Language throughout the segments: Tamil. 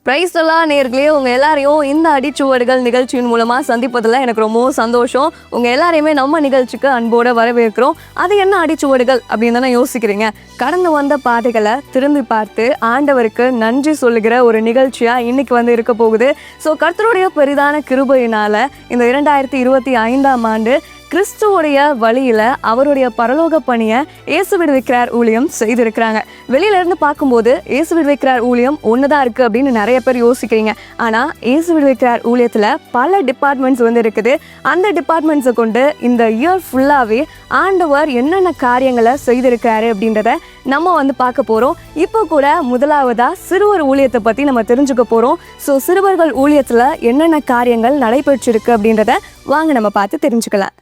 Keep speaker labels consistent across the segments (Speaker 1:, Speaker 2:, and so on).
Speaker 1: பிரைஸ் எல்லாம் நேர்களே, உங்கள் எல்லாரையும் இந்த அடிச்சுவடுகள் நிகழ்ச்சியின் மூலமாக சந்திப்பதில் எனக்கு ரொம்பவும் சந்தோஷம். உங்கள் எல்லாரையுமே நம்ம நிகழ்ச்சிக்கு அன்போடு வரவேற்கிறோம். அது என்ன அடிச்சுவடுகள் அப்படின்னு தானே யோசிக்கிறீங்க. கடந்து வந்த பாதைகளை திரும்பி பார்த்து ஆண்டவருக்கு நன்றி சொல்லுகிற ஒரு நிகழ்ச்சியாக இன்னைக்கு இருக்க போகுது. ஸோ கர்த்தருடைய பெரிதான கிருபையினால் இந்த 2025ஆம் ஆண்டு கிறிஸ்துவோடைய வழியில அவருடைய பரலோக பணியை இயேசு விடுவிக்கிறார் ஊழியம் செய்திருக்கிறாங்க. வெளியில இருந்து பார்க்கும்போது இயேசு விடுவிக்கிறார் ஊழியம் ஒண்ணுதான் இருக்கு அப்படின்னு நிறைய பேர் யோசிக்கிறீங்க. ஆனா இயேசு விடுவிக்கிறார் ஊழியத்துல பல டிபார்ட்மெண்ட்ஸ் இருக்குது. அந்த டிபார்ட்மெண்ட்ஸை கொண்டு இந்த இயர் ஃபுல்லாவே ஆண்டவர் என்னென்ன காரியங்களை செய்திருக்கிறாரு அப்படின்றத நம்ம பார்க்க போறோம். இப்போ கூட முதலாவதா சிறுவர் ஊழியத்தை பத்தி நம்ம தெரிஞ்சுக்க போறோம். ஸோ சிறுவர்கள் ஊழியத்துல என்னென்ன காரியங்கள் நடைபெற்றிருக்கு அப்படின்றத வாங்க நம்ம பார்த்து தெரிஞ்சுக்கலாம்.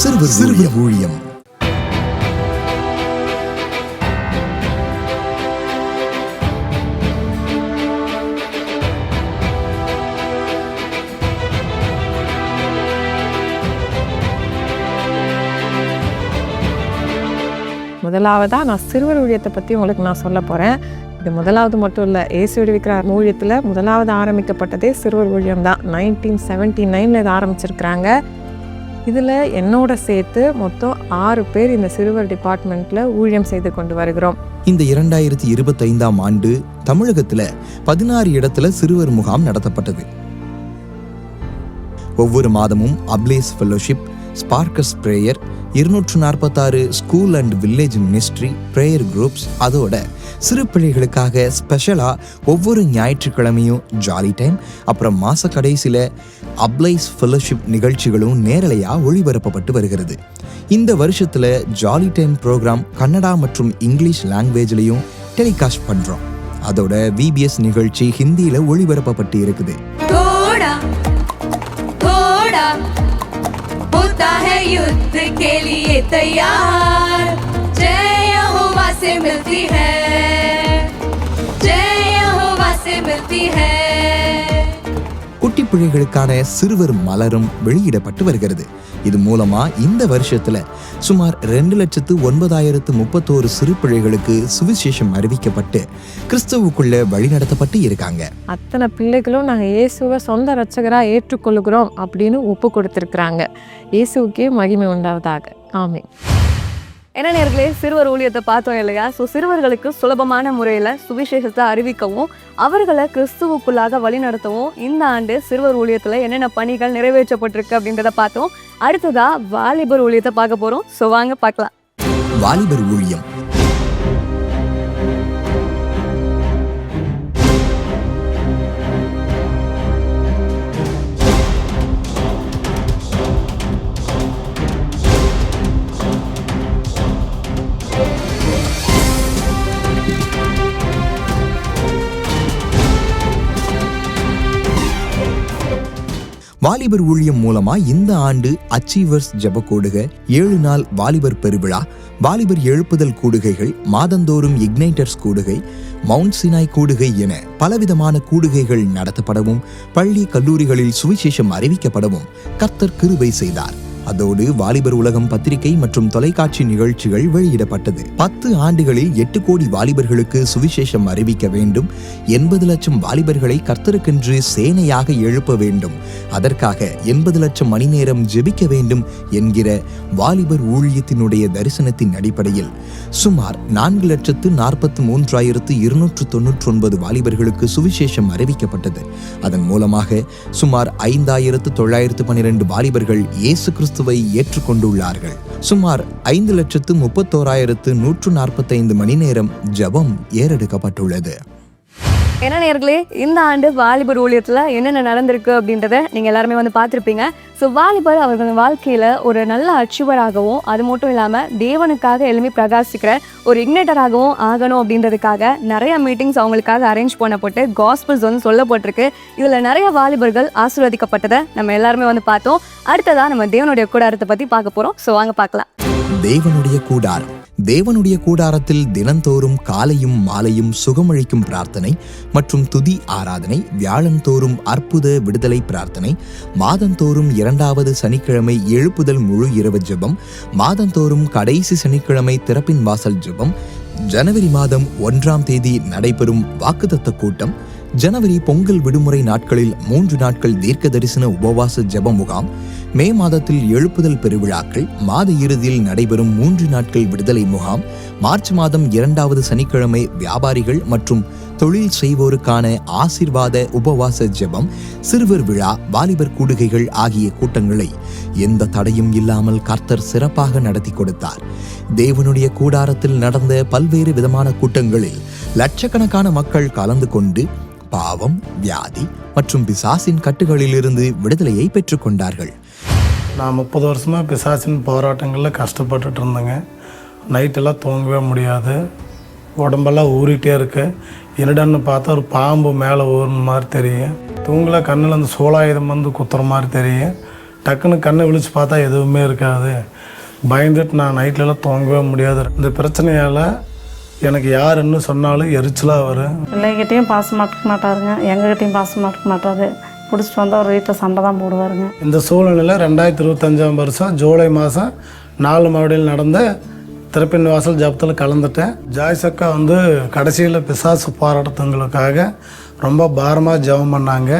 Speaker 2: சிறுவர் ஊழியம்.
Speaker 3: முதலாவதா நான் சிறுவர் ஊழியத்தை பற்றி உங்களுக்கு நான் சொல்ல போகிறேன். இது முதலாவது மட்டும் இல்லை, இயேசு விடுவிக்கிறார் ஊழியத்தில் முதலாவது ஆரம்பிக்கப்பட்டதே சிறுவர் ஊழியம் தான். 1979 இதை ஆரம்பிச்சிருக்கிறாங்க. இதில் என்னோட சேர்த்து மொத்தம் 6 பேர் இந்த சிறுவர் டிபார்ட்மெண்ட்டில் ஊழியம் செய்து கொண்டு வருகிறோம்.
Speaker 2: இந்த 2025ஆம் ஆண்டு தமிழகத்தில் 16 இடத்துல சிறுவர் முகாம் நடத்தப்பட்டது. ஒவ்வொரு மாதமும் அப்லேஸ் fellowship, Sparks prayer, 246 school and village ministry prayer groups, அதோட சிறு பிள்ளைகளுக்காக ஸ்பெஷலாக ஒவ்வொரு ஞாயிற்றுக்கிழமையும் ஜாலி டைம், அப்புறம் மாத கடைசியில் அப்ளைஸ் ஃபெல்லோஷிப் நிகழ்ச்சிகளும் நேரலையாக ஒளிபரப்பப்பட்டு வருகிறது. இந்த வருஷத்தில் ஜாலி டைம் ப்ரோக்ராம் கன்னடா மற்றும் இங்கிலீஷ் லாங்குவேஜ்லையும் டெலிகாஸ்ட் பண்ணுறோம். அதோட விபிஎஸ் நிகழ்ச்சி ஹிந்தியில் ஒளிபரப்பப்பட்டு இருக்குது.
Speaker 4: युद्ध के लिए तैयार, जय यहोवा से मिलती है, जय यहोवा से मिलती है.
Speaker 2: குட்டி பிள்ளைகளுக்கான சிறுவர் மலரும் வெளியிடப்பட்டு வருகிறது. இது மூலமா இந்த வருஷத்துல சுமார் 2,09,031 சிறு பிள்ளைகளுக்கு சுவிசேஷம் அறிவிக்கப்பட்டு கிறிஸ்துவுக்குள்ள வழிநடத்தப்பட்டு இருக்காங்க.
Speaker 3: அத்தனை பிள்ளைகளும் நாங்கள் இயேசுவை சொந்த இரட்சகராக ஏற்றுக்கொள்கிறோம் அப்படின்னு ஒப்பு கொடுத்துருக்குறாங்க. இயேசுவுக்கே மகிமை உண்டாவதாக. ஆமென்.
Speaker 1: என்ன நேர்களே, சிறுவர் ஊழியத்தை பார்த்தோம் இல்லையா? ஸோ சிறுவர்களுக்கு சுலபமான முறையில் சுவிசேஷத்தை அறிவிக்கவும் அவர்களை கிறிஸ்துவுக்குள்ளாக வழி நடத்தவும் இந்த ஆண்டு சிறுவர் ஊழியத்தில் என்னென்ன பணிகள் நிறைவேற்றப்பட்டிருக்கு அப்படின்றத பார்த்தோம். அடுத்ததா வாலிபர் ஊழியத்தை பார்க்க போகிறோம். ஸோ வாங்க பார்க்கலாம்.
Speaker 2: வாலிபர் ஊழியம். வாலிபர் ஊழியம் மூலமா இந்த ஆண்டு அச்சீவர்ஸ் ஜெப கூடுகை, 7 நாள் வாலிபர் பெருவிழா, வாலிபர் எழுப்புதல் கூடுகைகள், மாதந்தோறும் இக்னைட்டர்ஸ் கூடுகை, மவுண்ட் சினாய் கூடுகை என பலவிதமான கூடுகைகள் நடத்தப்படவும் பள்ளி கல்லூரிகளில் சுவிசேஷம் அறிவிக்கப்படவும் கர்த்தர் கிருபை செய்தார். அதோடு வாலிபர் உலகம் பத்திரிகை மற்றும் தொலைக்காட்சி நிகழ்ச்சிகள் வெளியிடப்பட்டது. 10 ஆண்டுகளில் 8 கோடி வாலிபர்களுக்கு சுவிசேஷம் அறிவிக்க வேண்டும், 80 லட்சம் வாலிபர்களை கர்த்தருக்கென்று சேனையாக எழுப்ப வேண்டும், அதற்காக 80 லட்சம் மணி நேரம் ஜெபிக்க வேண்டும் என்கிற வாலிபர் ஊழியத்தினுடைய தரிசனத்தின் அடிப்படையில் சுமார் 4,43,299 வாலிபர்களுக்கு சுவிசேஷம் அறிவிக்கப்பட்டது. அதன் மூலமாக சுமார் 5,912 வாலிபர்கள் இயேசு கிறிஸ்துவை ஏற்றுக்கொண்டுள்ளார்கள். சுமார் 5,31,145 மணி நேரம் ஜெபம் ஏறெடுக்கப்பட்டுள்ளது.
Speaker 1: என்ன நேர்களே, இந்த ஆண்டு வாலிபர் ஊழியத்தில் என்னென்ன நடந்திருக்கு அப்படின்றத நீங்கள் எல்லாருமே பார்த்துருப்பீங்க. ஸோ வாலிபர் அவர்கள் வாழ்க்கையில் ஒரு நல்ல அச்சீவராகவும் அது மட்டும் இல்லாமல் தேவனுக்காக எழுப்பி பிரகாசிக்கிற ஒரு இக்னைட்டராகவும் ஆகணும் அப்படின்றதுக்காக நிறைய மீட்டிங்ஸ் அவங்களுக்காக அரேஞ்ச் பண்ணப்பட்டு காஸ்பிள்ஸ் சொல்லப்பட்டிருக்கு. இதில் நிறைய வாலிபர்கள் ஆசீர்வதிக்கப்பட்டதை நம்ம எல்லாருமே பார்த்தோம். அடுத்ததாக நம்ம தேவனுடைய கூடாரத்தை பற்றி பார்க்க போகிறோம். ஸோ வாங்க பார்க்கலாம்.
Speaker 2: தேவனுடைய கூடாரம். தேவனுடைய கூடாரத்தில் தினந்தோறும் காலையும் மாலையும் சுகமளிக்கும் பிரார்த்தனை மற்றும் துதி ஆராதனை, வியாழந்தோறும் அற்புத விடுதலை பிரார்த்தனை, மாதந்தோறும் 2வது சனிக்கிழமை எழுப்புதல் முழு இரவு ஜெபம், மாதந்தோறும் கடைசி சனிக்கிழமை திறப்பின் வாசல் ஜெபம், ஜனவரி மாதம் 1ஆம் தேதி நடைபெறும் வாக்குத்தத்த கூட்டம், ஜனவரி பொங்கல் விடுமுறை நாட்களில் 3 நாட்கள் தீர்க்க தரிசன உபவாச ஜெப முகாம், மே மாதத்தில் எழுப்புதல் பெருவிழாக்கள், மாத இறுதியில் நடைபெறும் 3 நாட்கள் விடுதலை முகாம், மார்ச் மாதம் 2வது சனிக்கிழமை வியாபாரிகள் மற்றும் தொழில் செய்வோருக்கான ஆசீர்வாத உபவாச ஜெபம், சிறுவர் விழா, வாலிபர் கூடுகைகள் ஆகிய கூட்டங்களை எந்த தடையும் இல்லாமல் கர்த்தர் சிறப்பாக நடத்தி கொடுத்தார். தேவனுடைய கூடாரத்தில் நடந்த பல்வேறு விதமான கூட்டங்களில் லட்சக்கணக்கான மக்கள் கலந்து கொண்டு பாவம், வியாதி மற்றும் பிசாசின் கட்டுகளிலிருந்து விடுதலையை பெற்றுக்கொண்டார்கள்.
Speaker 5: நான் 30 வருஷமாக பிசாசின் போராட்டங்களில் கஷ்டப்பட்டுட்டு இருந்தேங்க. நைட்டெல்லாம் தூங்கவே முடியாது, உடம்பெல்லாம் ஊறிட்டே இருக்கு. என்னடான்னு பார்த்தா ஒரு பாம்பு மேலே ஊறுன மாதிரி தெரியும். தூங்கல, கண்ணில் அந்த சூலாயுதம் வந்து குத்துற மாதிரி தெரியும். டக்குன்னு கண்ணை விழிச்சு பார்த்தா எதுவுமே இருக்காது. பயந்துட்டு நான் நைட்லலாம் தூங்கவே முடியாது. இந்த பிரச்சனையால் எனக்கு யார் என்ன சொன்னாலும் எரிச்சலாக வரும்.
Speaker 6: பிள்ளைகிட்டையும் பாசமாக இருக்க மாட்டாருங்க, எங்ககிட்டையும் பாசமாக இருக்க மாட்டாரு. பிடிச்சிட்டு வந்தால் ஒரு வீட்டில் சண்டை தான் போடுவாருங்க.
Speaker 5: இந்த சூழ்நிலையில் 2025ஆம் வருஷம் ஜூலை மாதம் 4 மாவடியில் நடந்த திறப்பின் வாசல் ஜபத்தில் கலந்துட்டேன். ஜாய்சக்கா வந்து கடைசியில் பிசாசு போராட்டத்துங்களுக்காக ரொம்ப பாரமாக ஜெபம் பண்ணாங்க.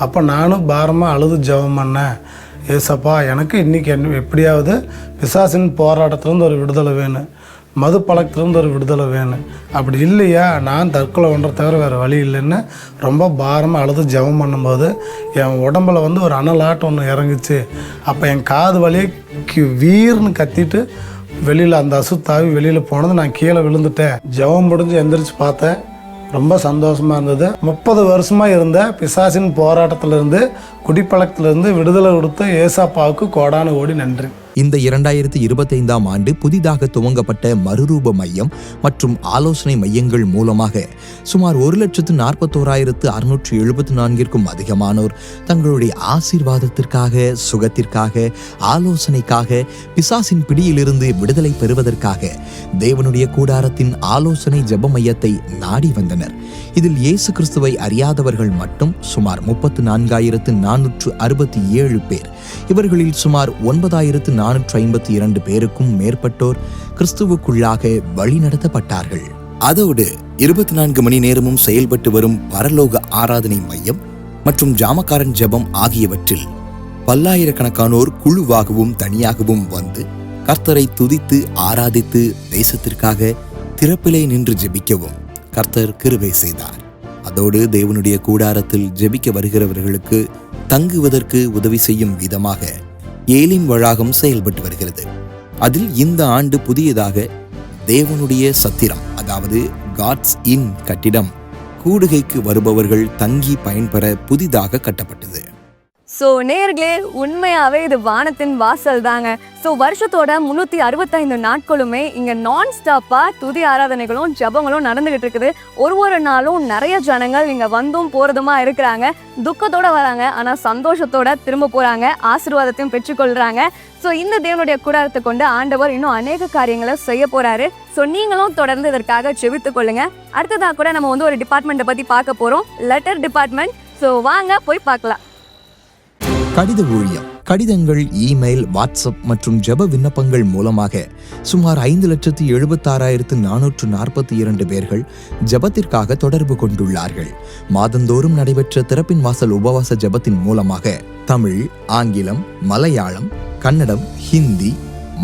Speaker 5: அப்போ நானும் பாரமாக அழுது ஜெபம் பண்ணேன். ஏசப்பா, எனக்கு இன்றைக்கி எப்படியாவது பிசாசின் போராட்டத்துலேருந்து ஒரு விடுதலை வேணும், மது பழக்கத்துலேருந்து ஒரு விடுதலை வேணும். அப்படி இல்லையா நான் தற்கொலை பண்ணுற தவிர வேறு வழி இல்லைன்னு ரொம்ப பாரமாக அழுது ஜெபம் பண்ணும்போது என் உடம்பில் வந்து ஒரு அனலாட்டம் ஒன்று இறங்குச்சு. அப்போ என் காது வழியே வீர்னு கத்திட்டு வெளியில் அந்த அசுத்தாவி வெளியில் போனது. நான் கீழே விழுந்துட்டேன். ஜெபம் முடிஞ்சு எந்திரிச்சு பார்த்தேன். ரொம்ப சந்தோஷமாக இருந்தது. 30 வருஷமாக இருந்த பிசாசின் போராட்டத்திலிருந்து, குடிப்பழக்கத்திலிருந்து விடுதலை கொடுத்த ஏசாப்பாவுக்கு கோடான கோடி நன்றி.
Speaker 2: இந்த 2025ஆம் ஆண்டு புதிதாக துவங்கப்பட்ட மறுரூப மையம் மற்றும் ஆலோசனை மையங்கள் மூலமாக சுமார் 1,41,674க்கும் அதிகமானோர் தங்களுடைய ஆசீர்வாதத்திற்காக, சுகத்திற்காக, ஆலோசனைக்காக, பிசாசின் பிடியிலிருந்து விடுதலை பெறுவதற்காக தேவனுடைய கூடாரத்தின் ஆலோசனை ஜெப மையத்தை நாடி வந்தனர். இதில் இயேசு கிறிஸ்துவை அறியாதவர்கள் மட்டும் சுமார் 34,467 பேர். இவர்களில் சுமார் 9,452 பேருக்கும் மேற்பட்டோர் கிறிஸ்துவுக்குள்ளாக வழிநடத்தப்பட்டார்கள். அதோடு 24 மணி நேரமும் செயல்பட்டு வரும் பரலோக ஆராதனை மையம் மற்றும் ஜாமக்காரன் ஜெபம் ஆகியவற்றில் பல்லாயிரக்கணக்கானோர் குழுவாகவும் தனியாகவும் வந்து கர்த்தரை துதித்து ஆராதித்து தேசத்திற்காக திறப்பிலே நின்று ஜெபிக்கவும் கர்த்தர் கிருபை செய்தார். அதோடு தேவனுடைய கூடாரத்தில் ஜெபிக்க வருகிறவர்களுக்கு தங்குவதற்கு உதவி செய்யும் விதமாக ஏலிம் வளாகம் செயல்பட்டு வருகிறது. அதில் இந்த ஆண்டு புதியதாக தேவனுடைய சத்திரம், அதாவது காட்ஸ் இன் கட்டிடம் கூடுகைக்கு வருபவர்கள் தங்கி பயன்பெற புதிதாக கட்டப்பட்டது.
Speaker 1: ஸோ நேர்களே, உண்மையாகவே இது வானத்தின் வாசல் தாங்க. ஸோ வருஷத்தோட 365 நாட்களுமே இங்கே நான் ஸ்டாப்பாக துதி ஆராதனைகளும் ஜபங்களும் நடந்துகிட்டு இருக்குது. ஒரு நாளும் நிறைய ஜனங்கள் இங்கே வந்தும் போகிறதுமா இருக்கிறாங்க. துக்கத்தோடு வராங்க, ஆனால் சந்தோஷத்தோட திரும்ப போகிறாங்க, ஆசீர்வாதத்தையும் பெற்றுக்கொள்கிறாங்க. ஸோ இந்த தேவனுடைய கூடாரத்தை கொண்டு ஆண்டவர் இன்னும் அநேக காரியங்களை செய்ய போகிறாரு. ஸோ நீங்களும் தொடர்ந்து இதற்காக செபித்துக் கொள்ளுங்க. அடுத்ததாக கூட நம்ம வந்து ஒரு டிபார்ட்மெண்ட்டை பற்றி பார்க்க போகிறோம், லெட்டர் டிபார்ட்மெண்ட். ஸோ வாங்க போய் பார்க்கலாம்.
Speaker 2: கடித ஊழியம். கடிதங்கள், இமெயில், வாட்ஸ்அப் மற்றும் ஜெப விண்ணப்பங்கள் மூலமாக சுமார் 5,76,442 பேர்கள் ஜெபத்திற்காக தொடர்பு கொண்டுள்ளார்கள். மாதந்தோறும் நடைபெற்ற திறப்பின் வாசல் உபவாச ஜெபத்தின் மூலமாக தமிழ், ஆங்கிலம், மலையாளம், கன்னடம், ஹிந்தி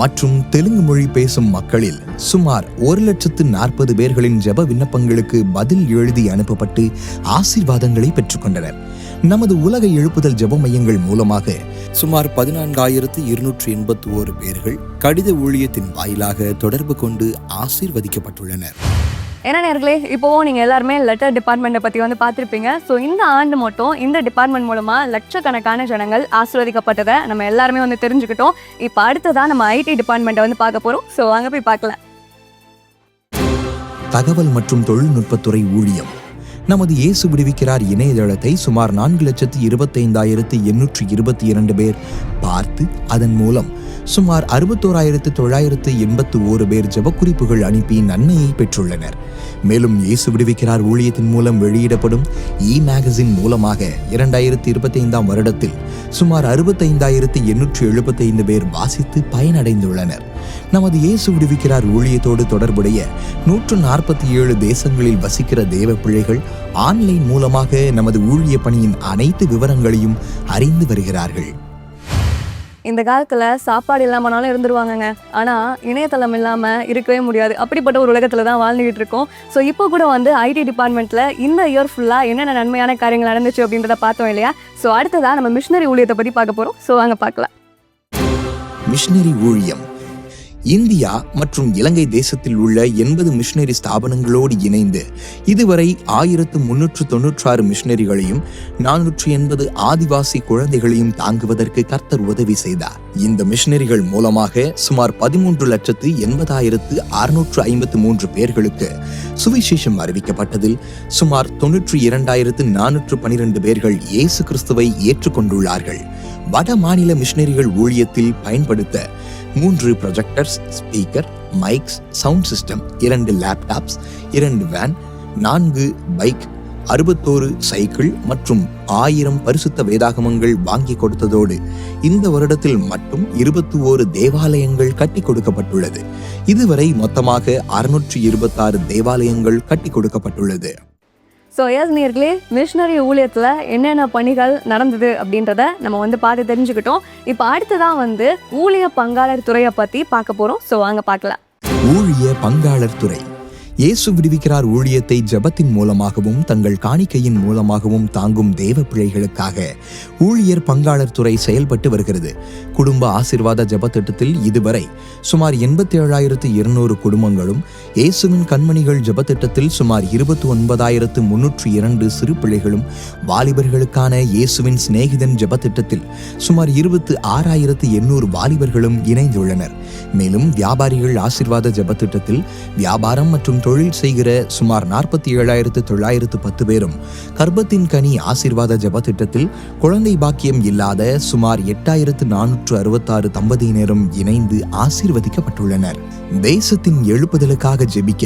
Speaker 2: மற்றும் தெலுங்கு மொழி பேசும் மக்களில் சுமார் 1,40,000 பேர்களின் ஜெப விண்ணப்பங்களுக்கு பதில் எழுதி அனுப்பப்பட்டு ஆசீர்வாதங்களை பெற்றுக்கொண்டனர். நமது உலக எழுப்புதல் ஜெப மையங்கள் மூலமாக சுமார் 14,281 பேர்கள் கடித ஊழியத்தின் வாயிலாக தொடர்பு கொண்டு ஆசீர்வதிக்கப்பட்டுள்ளனர்.
Speaker 1: ஏன்னா நேர்களே, இப்போவும் நீங்கள் எல்லாருமே லெட்டர் டிபார்ட்மெண்ட்டை பற்றி வந்து பார்த்துருப்பீங்க. ஸோ இந்த ஆண்டு மட்டும் இந்த டிபார்ட்மெண்ட் மூலமாக லட்சக்கணக்கான ஜனங்கள் ஆசீர்வதிக்கப்பட்டதை நம்ம எல்லாருமே வந்து தெரிஞ்சுக்கிட்டோம். இப்போ அடுத்ததான் நம்ம ஐடி டிபார்ட்மெண்ட்டை வந்து பார்க்க போகிறோம். ஸோ அங்கே போய் பார்க்கலாம்.
Speaker 2: தகவல் மற்றும் தொழில்நுட்பத்துறை ஊழியம். நமது இயேசு விடுவிக்கிறார் இணையதளத்தை சுமார் 4,25,822 பேர் பார்த்து அதன் மூலம் சுமார் 61,981 பேர் ஜெபக்குறிப்புகள் அனுப்பி நன்மையை பெற்றுள்ளனர். மேலும் இயேசு விடுவிக்கிறார் ஊழியத்தின் மூலம் வெளியிடப்படும் மேகசின் மூலமாக 2025 வருடத்தில் சுமார் 65,875 பேர் வாசித்து பயனடைந்துள்ளனர். நமது இயேசு விடுவிக்கிறார் ஊழியத்தோடு தொடர்புடைய 147 தேசங்களில் வசிக்கிற தேவ பிள்ளைகள் ஆன்லைன் மூலமாக நமது ஊழிய பணியின் அனைத்து விவரங்களையும் அறிந்து வருகிறார்கள்.
Speaker 1: இந்த காலத்துல சாப்பாடு இல்லாமனாலும் இருந்துருவாங்கங்க. ஆனா இணையதளம் இல்லாம இருக்கவே முடியாது. அப்படிப்பட்ட ஒரு உலகத்துல தான் வாழ்ந்துகிட்டு இருக்கோம். ஸோ இப்போ கூட ஐடி டிபார்ட்மெண்ட்ல இந்த இயர் ஃபுல்லா என்னென்ன நன்மையான காரியங்கள் நடந்துச்சு அப்படின்றத பார்த்தோம் இல்லையா? ஸோ அடுத்ததான் நம்ம மிஷினரி ஊழியத்தை பத்தி பார்க்க போறோம். ஸோ வாங்க பார்க்கலாம்.
Speaker 2: மிஷினரி ஊழியம் இந்தியா மற்றும் இலங்கை தேசத்தில் உள்ள 80 மிஷினரி ஸ்தாபனங்களோடு இணைந்து இதுவரை 1396 மிஷினரிகளையும் 480 ஆதிவாசி குழந்தைகளையும் தாங்குவதற்கு கர்த்தர் உதவி செய்தார். இந்த மிஷினரிகள் மூலமாக சுமார் 13,80,653 பேர்களுக்கு சுவிசேஷம் அறிவிக்கப்பட்டதில் சுமார் 92,412 பேர்கள் இயேசு கிறிஸ்துவை ஏற்றுக்கொண்டுள்ளார்கள். வட மாநில மிஷினரிகள் ஊழியத்தில் பயன்படுத்த 3 projectors, speaker, mikes, sound system, 2 laptops, 2 van, 4 bike, 61 cycle மற்றும் 1000 பரிசுத்த வேதாகமங்கள் வாங்கி கொடுத்ததோடு இந்த வருடத்தில் மட்டும் 21 தேவாலயங்கள் கட்டி கொடுக்கப்பட்டுள்ளது. இதுவரை மொத்தமாக 626 தேவாலயங்கள் கட்டி கொடுக்கப்பட்டுள்ளது.
Speaker 1: ஸோ நேயர்களே, மிஷினரி ஊழியத்தில் என்னென்ன பணிகள் நடந்தது அப்படின்றத நம்ம பார்த்து தெரிஞ்சுக்கிட்டோம். இப்போ அடுத்ததான் ஊழிய பங்காளர் துறையை பற்றி பார்க்க போகிறோம். ஸோ வாங்க பார்க்கலாம்.
Speaker 2: ஊழிய பங்காளர் துறை இயேசு விடுவிக்கிறார் ஊழியத்தை ஜெபத்தின் மூலமாகவும் தங்கள் காணிக்கையின் மூலமாகவும் தாங்கும் தேவ பிள்ளைகளுக்காக ஊழியர் பங்காளர் துறை செயல்பட்டு வருகிறது. குடும்ப ஆசீர்வாத ஜெப திட்டத்தில் இதுவரை சுமார் 87,200 குடும்பங்களும், இயேசுவின் கண்மணிகள் ஜெப திட்டத்தில் சுமார் 29,302 சிறு பிள்ளைகளும், வாலிபர்களுக்கான இயேசுவின் சிநேகிதன் ஜெப திட்டத்தில் சுமார் 26,800 வாலிபர்களும் இணைந்துள்ளனர். மேலும் வியாபாரிகள் ஆசீர்வாத ஜெப திட்டத்தில் வியாபாரம் மற்றும் தொழில் செய்கிற சுமார் 47,910 பேரும், கர்ப்பத்தின் கனி ஆசீர்வாத ஜெப திட்டத்தில் குழந்தை பாக்கியம் இல்லாத சுமார் 8,466 தம்பதியினரும் இணைந்து ஆசீர்வதிக்கப்பட்டுள்ளனர். தேசத்தின் எழுப்புதலுக்காக ஜெபிக்க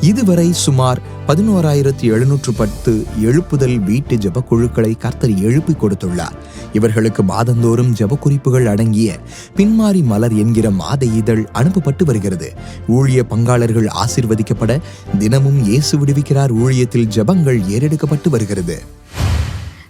Speaker 2: இதுவரை சுமார் 11,710 எழுப்புதல் வீட்டு ஜெப குழுக்களை கர்த்தர் எழுப்பி கொடுத்துள்ளார். இவர்களுக்கு மாதந்தோறும் ஜெப குறிப்புகள் அடங்கிய பின்மாரி மலர் என்கிற மாத இதழ் அனுப்பப்பட்டு வருகிறது. ஊழிய பங்காளர்கள் ஆசீர்வதிக்கப்பட தினமும் இயேசு விடுவிக்கிறார் ஊழியத்தில் ஜெபங்கள் ஏறெடுக்கப்பட்டு வருகிறது.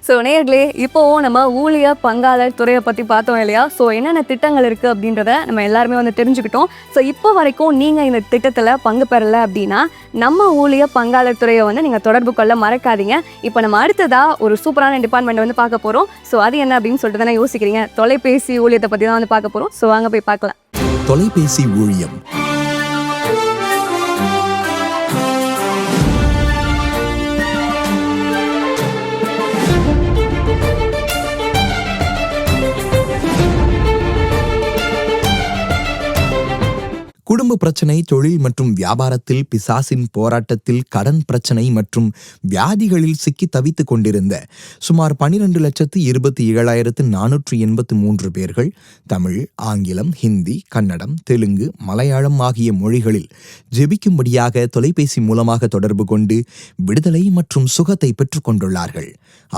Speaker 1: ஸோ நேயர்களே, இப்போவும் நம்ம ஊழிய பங்காளர் துறையை பற்றி பார்த்தோம் இல்லையா? ஸோ என்னென்ன திட்டங்கள் இருக்குது அப்படின்றத நம்ம எல்லாருமே தெரிஞ்சுக்கிட்டோம். ஸோ இப்போ வரைக்கும் நீங்கள் இந்த திட்டத்தில் பங்கு பெறலை அப்படின்னா நம்ம ஊழிய பங்காளர் துறையை நீங்கள் தொடர்பு கொள்ள மறக்காதீங்க. இப்போ நம்ம அடுத்ததாக ஒரு சூப்பரான டிபார்ட்மெண்ட் பார்க்க போகிறோம். ஸோ அது என்ன அப்படின்னு சொல்லிட்டு தானே யோசிக்கிறீங்க? தொலைபேசி ஊழியத்தை பற்றி தான் பார்க்க போகிறோம். ஸோ வாங்க போய் பார்க்கலாம்.
Speaker 2: தொலைபேசி ஊழியம் குடும்ப பிரச்சனை, தொழில் மற்றும் வியாபாரத்தில் பிசாசின் போராட்டத்தில், கடன் பிரச்சனை மற்றும் வியாதிகளில் சிக்கி தவித்துக் கொண்டிருந்த சுமார் 12,27,483 பேர்கள் தமிழ், ஆங்கிலம், ஹிந்தி, கன்னடம், தெலுங்கு, மலையாளம் ஆகிய மொழிகளில் ஜெபிக்கும்படியாக தொலைபேசி மூலமாக தொடர்பு கொண்டு விடுதலை மற்றும் சுகத்தை பெற்றுக் கொண்டுள்ளார்கள்.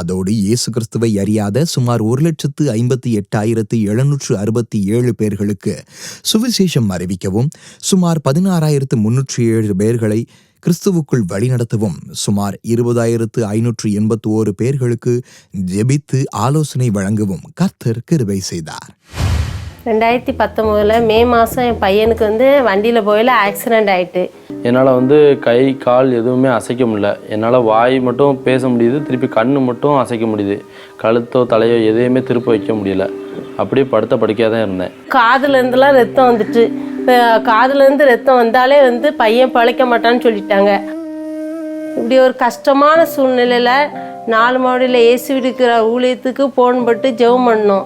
Speaker 2: அதோடு இயேசு கிறிஸ்துவை அறியாத சுமார் 1,58,767 பேர்களுக்கு சுவிசேஷம் அறிவிக்கவும், சுமார் 16,307 பேர்களை கிறிஸ்துவுக்குள் வழிநடத்தவும், சுமார் 20,581 பேர்களுக்கு ஜெபித்து ஆலோசனை வழங்கவும் கர்த்தர் கிருபை செய்தார்.
Speaker 7: 2019 மே மாதம் என் பையனுக்கு வண்டியில் போயில ஆக்சிடெண்ட் ஆகிட்டு,
Speaker 8: என்னால் கை கால் எதுவுமே அசைக்க முடியல. என்னால் வாய் மட்டும் பேச முடியுது, திருப்பி கண்ணு மட்டும் அசைக்க முடியுது. கழுத்தோ தலையோ எதையுமே திருப்ப வைக்க முடியல. அப்படியே படுத்த படுக்கையாக தான் இருந்தேன்.
Speaker 7: காதுலேருந்துலாம் ரத்தம் வந்துட்டு, காதுலேருந்து ரத்தம் வந்தாலே பையன் பிழைக்க மாட்டான்னு சொல்லிட்டாங்க. இப்படி ஒரு கஷ்டமான சூழ்நிலையில் 4 மாடியில் இயேசு விடுக்கிற ஊழியத்துக்கு ஃபோன் போட்டு ஜெபம் பண்ணோம்.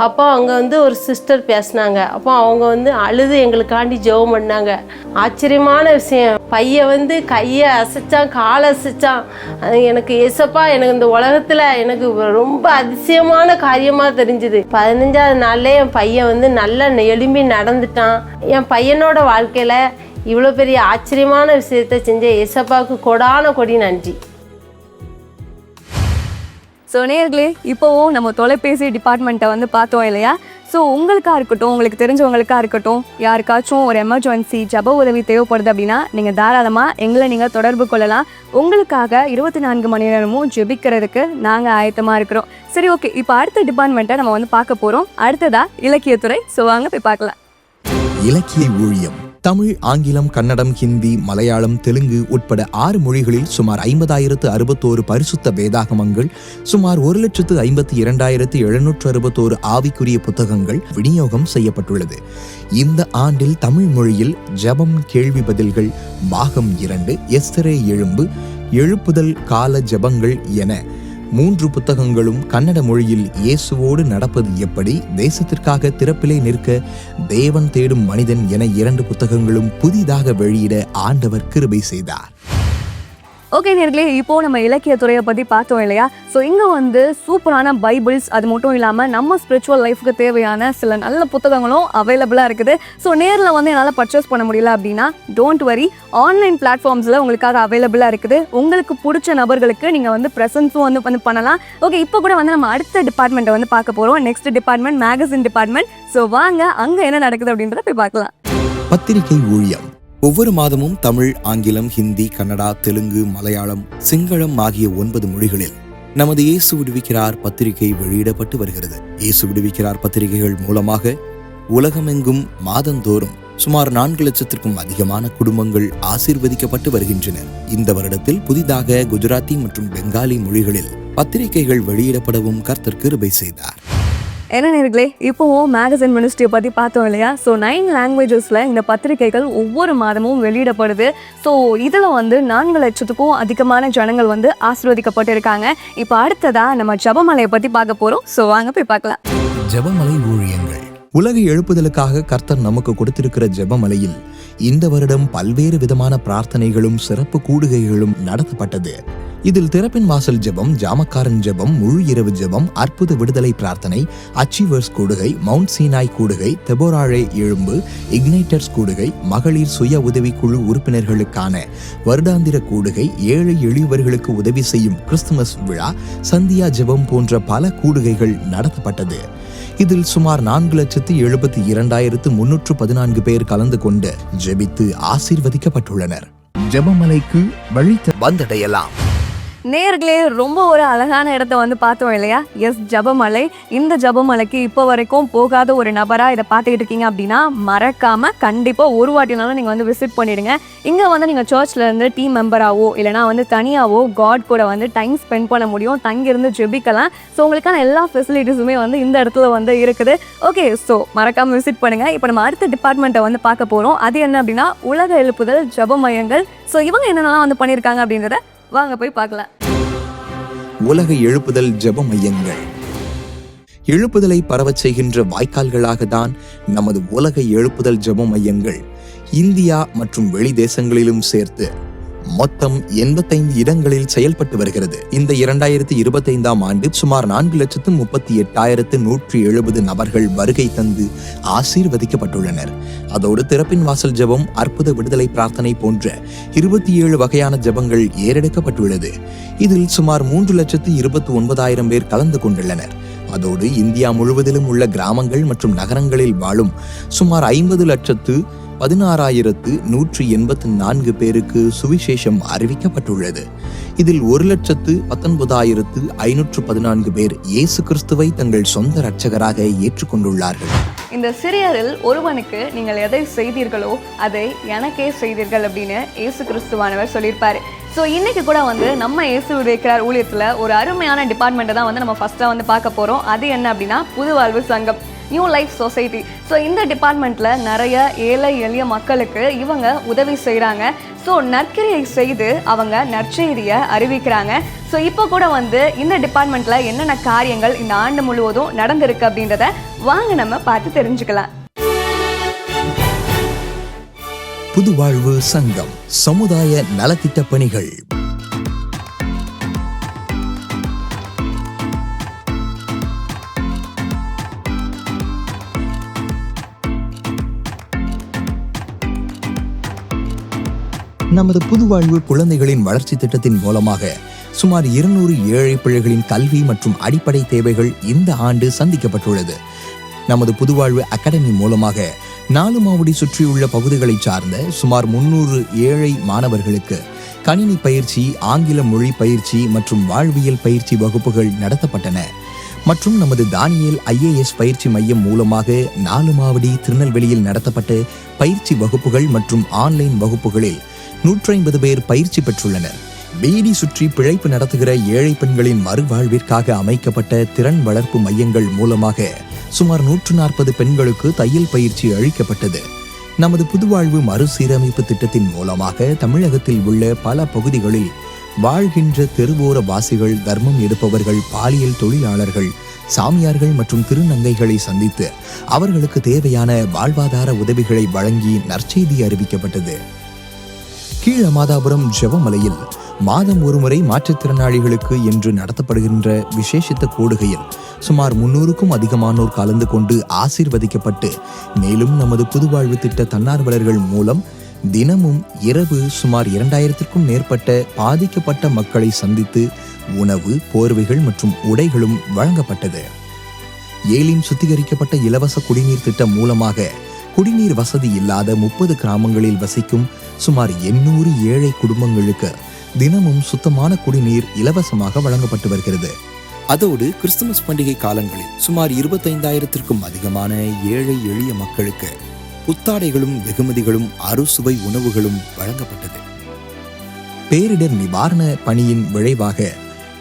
Speaker 7: அப்போ அங்கே வந்து ஒரு சிஸ்டர் பேசினாங்க. அப்போ அவங்க வந்து அழுது எங்களுக்காண்டி ஜெபம் பண்ணாங்க. ஆச்சரியமான விஷயம், பையன் வந்து கையை அசைச்சான், காலை அசைச்சான். அது எனக்கு ஏசப்பா, எனக்கு இந்த உலகத்தில் எனக்கு ரொம்ப அதிசயமான காரியமாக தெரிஞ்சுது. 15ஆவது நாள்லேயே என் பையன் வந்து நல்லா எழும்பி நடந்துட்டான். என் பையனோட வாழ்க்கையில் இவ்வளோ பெரிய ஆச்சரியமான விஷயத்தை செஞ்ச ஏசப்பாவுக்கு கொடான கொடி நன்றி.
Speaker 1: ஸோ நேர்களே, இப்போவும் நம்ம தொலைபேசி டிபார்ட்மெண்ட்டை வந்து பார்த்தோம் இல்லையா? ஸோ உங்களுக்காக இருக்கட்டும், உங்களுக்கு தெரிஞ்சவங்களுக்காக இருக்கட்டும், யாருக்காச்சும் ஒரு எமர்ஜென்சி ஜப உதவி தேவைப்படுது அப்படின்னா நீங்கள் தாராளமாக எங்களை நீங்கள் தொடர்பு கொள்ளலாம். உங்களுக்காக 24 மணி நேரமும் ஜெபிக்கிறதுக்கு நாங்கள் ஆயத்தமாக இருக்கிறோம். சரி, ஓகே, இப்போ அடுத்த டிபார்ட்மெண்ட்டை நம்ம வந்து பார்க்க போகிறோம். அடுத்ததா இலக்கியத்துறை. ஸோ வாங்க போய் பார்க்கலாம்.
Speaker 2: இலக்கிய ஊழியம். தமிழ், ஆங்கிலம், கன்னடம், ஹிந்தி, மலையாளம், தெலுங்கு உட்பட 6 மொழிகளில் சுமார் 50,061 பரிசுத்த வேதாகமங்கள், சுமார் 1,52,761 ஆவிக்குரிய புத்தகங்கள் விநியோகம் செய்யப்பட்டுள்ளது. இந்த ஆண்டில் தமிழ் மொழியில் ஜெபம் கேள்வி பதில்கள் பாகம் 2, எஸ்தரே எழும்பு, எழுப்புதல் கால ஜெபங்கள் என 3 புத்தகங்களும், கன்னட மொழியில் இயேசுவோடு நடப்பது எப்படி, தேசத்திற்காக திறப்பிலே நிற்க, தேவன் தேடும் மனிதன் என 2 புத்தகங்களும் புதிதாக வெளியிட ஆண்டவர் கிருபை செய்தார்.
Speaker 1: ஓகே நேர்களே, இப்போது நம்ம இலக்கியத்துறையை பற்றி பார்த்தோம் இல்லையா? ஸோ இங்கே வந்து சூப்பரான பைபிள்ஸ், அது மட்டும் இல்லாமல் நம்ம ஸ்பிரிச்சுவல் லைஃப்க்கு தேவையான சில நல்ல புத்தகங்களும் அவைலபிளாக இருக்குது. ஸோ நேரில் வந்து என்னால் பர்ச்சேஸ் பண்ண முடியல அப்படின்னா டோன்ட் வரி, ஆன்லைன் பிளாட்ஃபார்ம்ஸில் உங்களுக்காக அவைலபிளாக இருக்குது. உங்களுக்கு பிடிச்ச நபர்களுக்கு நீங்கள் வந்து ப்ரெசன்ஸும் வந்து பண்ணலாம். ஓகே, இப்போ கூட வந்து நம்ம அடுத்த டிபார்ட்மெண்ட்டை வந்து பார்க்க போகிறோம். Next department magazine department. So வாங்க அங்கே என்ன நடக்குது அப்படின்றத போய் பார்க்கலாம்.
Speaker 2: பத்திரிகை ஊழியம். ஒவ்வொரு மாதமும் தமிழ், ஆங்கிலம், ஹிந்தி, கன்னடா, தெலுங்கு, மலையாளம், சிங்களம் ஆகிய 9 மொழிகளில் நமது இயேசு விடுவிக்கிறார் பத்திரிகை வெளியிடப்பட்டு வருகிறது. இயேசு விடுவிக்கிறார் பத்திரிகைகள் மூலமாக உலகமெங்கும் மாதந்தோறும் சுமார் 4 லட்சத்திற்கும் அதிகமான குடும்பங்கள் ஆசீர்வதிக்கப்பட்டு வருகின்றன. இந்த வருடத்தில் புதிதாக குஜராத்தி மற்றும் பெங்காலி மொழிகளில் பத்திரிகைகள் வெளியிடப்படவும் கர்த்தர் கிருபை செய்தார்.
Speaker 1: என்ன நேர்களே, இப்போவும் மேகசின் மினிஸ்ட்ரியை பற்றி பார்த்தோம் இல்லையா? ஸோ 9 லாங்குவேஜஸில் இந்த பத்திரிகைகள் ஒவ்வொரு மாதமும் வெளியிடப்படுது. ஸோ இதில் வந்து 4 லட்சத்துக்கும் அதிகமான ஜனங்கள் வந்து ஆசீர்வதிக்கப்பட்டு இருக்காங்க. இப்போ அடுத்ததாக நம்ம ஜெபமலையை பற்றி பார்க்க போகிறோம். ஸோ வாங்க போய் பார்க்கலாம்.
Speaker 2: ஜெபமலை ஊழியங்கள். உலக எழுப்புதலுக்காக கர்த்தர் நமக்கு கொடுத்திருக்கிற ஜெபமலையில் இந்த வருடம் பல்வேறு விதமான பிரார்த்தனைகளும் சிறப்பு கூடுகைகளும் நடத்தப்பட்டது. இதில் திறப்பின் வாசல் ஜெபம், ஜாமக்காரன் ஜெபம், முழு இரவு ஜெபம், அற்புத விடுதலை பிரார்த்தனை, அச்சீவர்ஸ் கூடுகை, மவுண்ட் சீனாய் கூடுகை, தெபோராழே எழும்பு, இக்னைட்டர்ஸ் கூடுகை, மகளிர் சுய உதவிக்குழு உறுப்பினர்களுக்கான வருடாந்திர கூடுகை, ஏழை எளியவர்களுக்கு உதவி செய்யும் கிறிஸ்துமஸ் விழா, சந்தியா ஜெபம் போன்ற பல கூடுகைகள் நடத்தப்பட்டது. இதில் சுமார் 4,72,314 பேர் கலந்து கொண்டு ஜெபித்து ஆசீர்வதிக்கப்பட்டுள்ளனர். ஜெபமலைக்கு வழி வந்தடையலாம்.
Speaker 1: நேர்களே, ரொம்ப ஒரு அழகான இடத்த வந்து பார்த்தோம் இல்லையா? எஸ், ஜெபமலை. இந்த ஜெபமலைக்கு இப்போ வரைக்கும் போகாத ஒரு நபராக இதை பார்த்துக்கிட்டு இருக்கீங்க அப்படின்னா மறக்காமல் கண்டிப்பாக ஒரு வாட்டினாலும் நீங்கள் வந்து விசிட் பண்ணிடுங்க. இங்கே வந்து நீங்கள் சர்ச்சில் இருந்து டீம் மெம்பராகவோ இல்லைனா வந்து தனியாகவோ காட் கூட வந்து டைம் ஸ்பெண்ட் பண்ண முடியும், தங்கியிருந்து ஜெபிக்கலாம். ஸோ உங்களுக்கான எல்லா ஃபெசிலிட்டிஸுமே வந்து இந்த இடத்துல வந்து இருக்குது. ஓகே, ஸோ மறக்காமல் விசிட் பண்ணுங்கள். இப்போ நம்ம அடுத்த டிபார்ட்மெண்ட்டை வந்து பார்க்க போகிறோம். அது என்ன அப்படின்னா உலக எழுப்புதல் ஜெப மையங்கள். ஸோ இவங்க என்னென்னலாம் வந்து பண்ணியிருக்காங்க அப்படின்றத வாங்க போய் பார்க்கலாம்.
Speaker 2: உலக எழுப்புதல் ஜெப மையங்கள். எழுப்புதலை பரவச் செய்கின்ற வாய்க்கால்களாக தான் நமது உலக எழுப்புதல் ஜெப மையங்கள் இந்தியா மற்றும் வெளி தேசங்களிலும் சேர்த்து மொத்தம் 85 இடங்களில் செயல்பட்டு வருகிறது. இந்த 2025ஆம் ஆண்டு சுமார் 4,38,170 நபர்கள் வருகை தந்து ஆசீர்வதிக்கப்பட்டுள்ளனர். அதோடு திறப்பின் வாசல் ஜெபம், அற்புத விடுதலை பிரார்த்தனை போன்ற 27 வகையான ஜெபங்கள் ஏறெடுக்கப்பட்டுள்ளது. இதில் சுமார் 3,29,000 பேர் கலந்து கொண்டுள்ளனர். அதோடு இந்தியா முழுவதிலும் உள்ள கிராமங்கள் மற்றும் நகரங்களில் வாழும் சுமார் 50,16,184 பேருக்கு சுவிசேஷம் அறிவிக்கப்பட்டுள்ளது. இதில் 1,19,514 பேர் இயேசு கிறிஸ்துவை தங்கள் சொந்த இரட்சகராக ஏற்றுக்கொண்டுள்ளார்கள்.
Speaker 1: இந்த சிறியரில் ஒருவனுக்கு நீங்கள் எதை செய்தீர்களோ அதை எனக்கே செய்தீர்கள் அப்படின்னு இயேசு கிறிஸ்துவானவர் சொல்லியிருப்பாரு. ஸோ இன்னைக்கு கூட வந்து நம்ம இயேசு விடுவிக்கிறார் ஊழியத்தில் ஒரு அருமையான டிபார்ட்மெண்ட்டை தான் வந்து நம்ம ஃபர்ஸ்ட்டாக வந்து பார்க்க போகிறோம். அது என்ன அப்படின்னா புது வாழ்வு சங்கம். New life society. ஸோ இந்த டிபார்ட்மெண்ட்டில் நிறைய ஏழை எளிய மக்களுக்கு இவங்க உதவி செய்கிறாங்க. ஸோ நற்கிரியை செய்து அவங்க நற்செய்தியை அறிவிக்கிறாங்க. ஸோ இப்போ கூட இந்த டிபார்ட்மெண்ட்டில் என்னென்ன காரியங்கள் இந்த ஆண்டு முழுவதும் நடந்திருக்கு அப்படின்றத வாங்க நம்ம பார்த்து தெரிஞ்சுக்கலாம்.
Speaker 2: புதுவாழ்வு சங்கம் சமுதாய நலத்திட்ட பணிகள். நமது புதுவாழ்வு குழந்தைகளின் வளர்ச்சி திட்டத்தின் மூலமாக சுமார் 200 ஏழை பிள்ளைகளின் கல்வி மற்றும் அடிப்படை தேவைகள் இந்த ஆண்டு சந்திக்கப்பட்டுள்ளது. நமது புதுவாழ்வு அகாடமி மூலமாக நாலுமாவடி சுற்றியுள்ள பகுதிகளை சார்ந்த சுமார் 300 ஏழை மாணவர்களுக்கு கணினி பயிற்சி, ஆங்கில மொழி பயிற்சி மற்றும் வாழ்வியல் பயிற்சி வகுப்புகள் நடத்தப்பட்டன. மற்றும் நமது தானியேல் IAS பயிற்சி மையம் மூலமாக நாலுமாவடி, திருநெல்வேலியில் நடத்தப்பட்ட பயிற்சி வகுப்புகள் மற்றும் ஆன்லைன் வகுப்புகளில் 150 பேர் பயிற்சி பெற்றுள்ளனர். வீதி சுற்றி பிழைப்பு நடத்துகிற ஏழை பெண்களின் மறுவாழ்விற்காக அமைக்கப்பட்ட திறன் வளர்ப்பு மையங்கள் மூலமாக சுமார் 140 பெண்களுக்கு தையல் பயிற்சி அளிக்கப்பட்டது. நமது புதுவாழ்வு மறுசீரமைப்பு திட்டத்தின் மூலமாக தமிழகத்தில் உள்ள பல பகுதிகளில் வாழ்கின்ற தெருவோர வாசிகள், தர்மம் எடுப்பவர்கள், பாலியல் தொழிலாளர்கள், சாமியார்கள் மற்றும் திருநங்கைகளை சந்தித்து அவர்களுக்கு தேவையான வாழ்வாதார உதவிகளை வழங்கி நற்செய்தி அறிவிக்கப்பட்டது. கீழமாதாபுரம் ஜெபமலையில் மாதம் ஒருமுறை மாற்றுத்திறனாளிகளுக்கு என்று நடத்தப்படுகின்ற விசேஷித்த கூடுகையில் சுமார் 300க்கும் அதிகமானோர் கலந்து கொண்டு ஆசீர்வதிக்கப்பட்டு, மேலும் நமது புதுவாழ்வு திட்ட தன்னார்வலர்கள் மூலம் தினமும் இரவு சுமார் 2000க்கும் மேற்பட்ட பாதிக்கப்பட்ட மக்களை சந்தித்து உணவு, போர்வைகள் மற்றும் உடைகளும் வழங்கப்பட்டது. ஏலிம் சுத்திகரிக்கப்பட்ட இலவச குடிநீர் திட்டம் மூலமாக குடிநீர் வசதி இல்லாத 30 கிராமங்களில் வசிக்கும் சுமார் 800 ஏழை குடும்பங்களுக்கு தினமும் சுத்தமான குடிநீர் இலவசமாக வழங்கப்பட்டு வருகிறது. அதோடு கிறிஸ்துமஸ் பண்டிகை காலங்களில் சுமார் 25,000க்கும் அதிகமான ஏழை எளிய மக்களுக்கு புத்தாடைகளும் வெகுமதிகளும் அறுசுவை உணவுகளும் வழங்கப்பட்டது. பேரிடர் நிவாரண பணியின் விளைவாக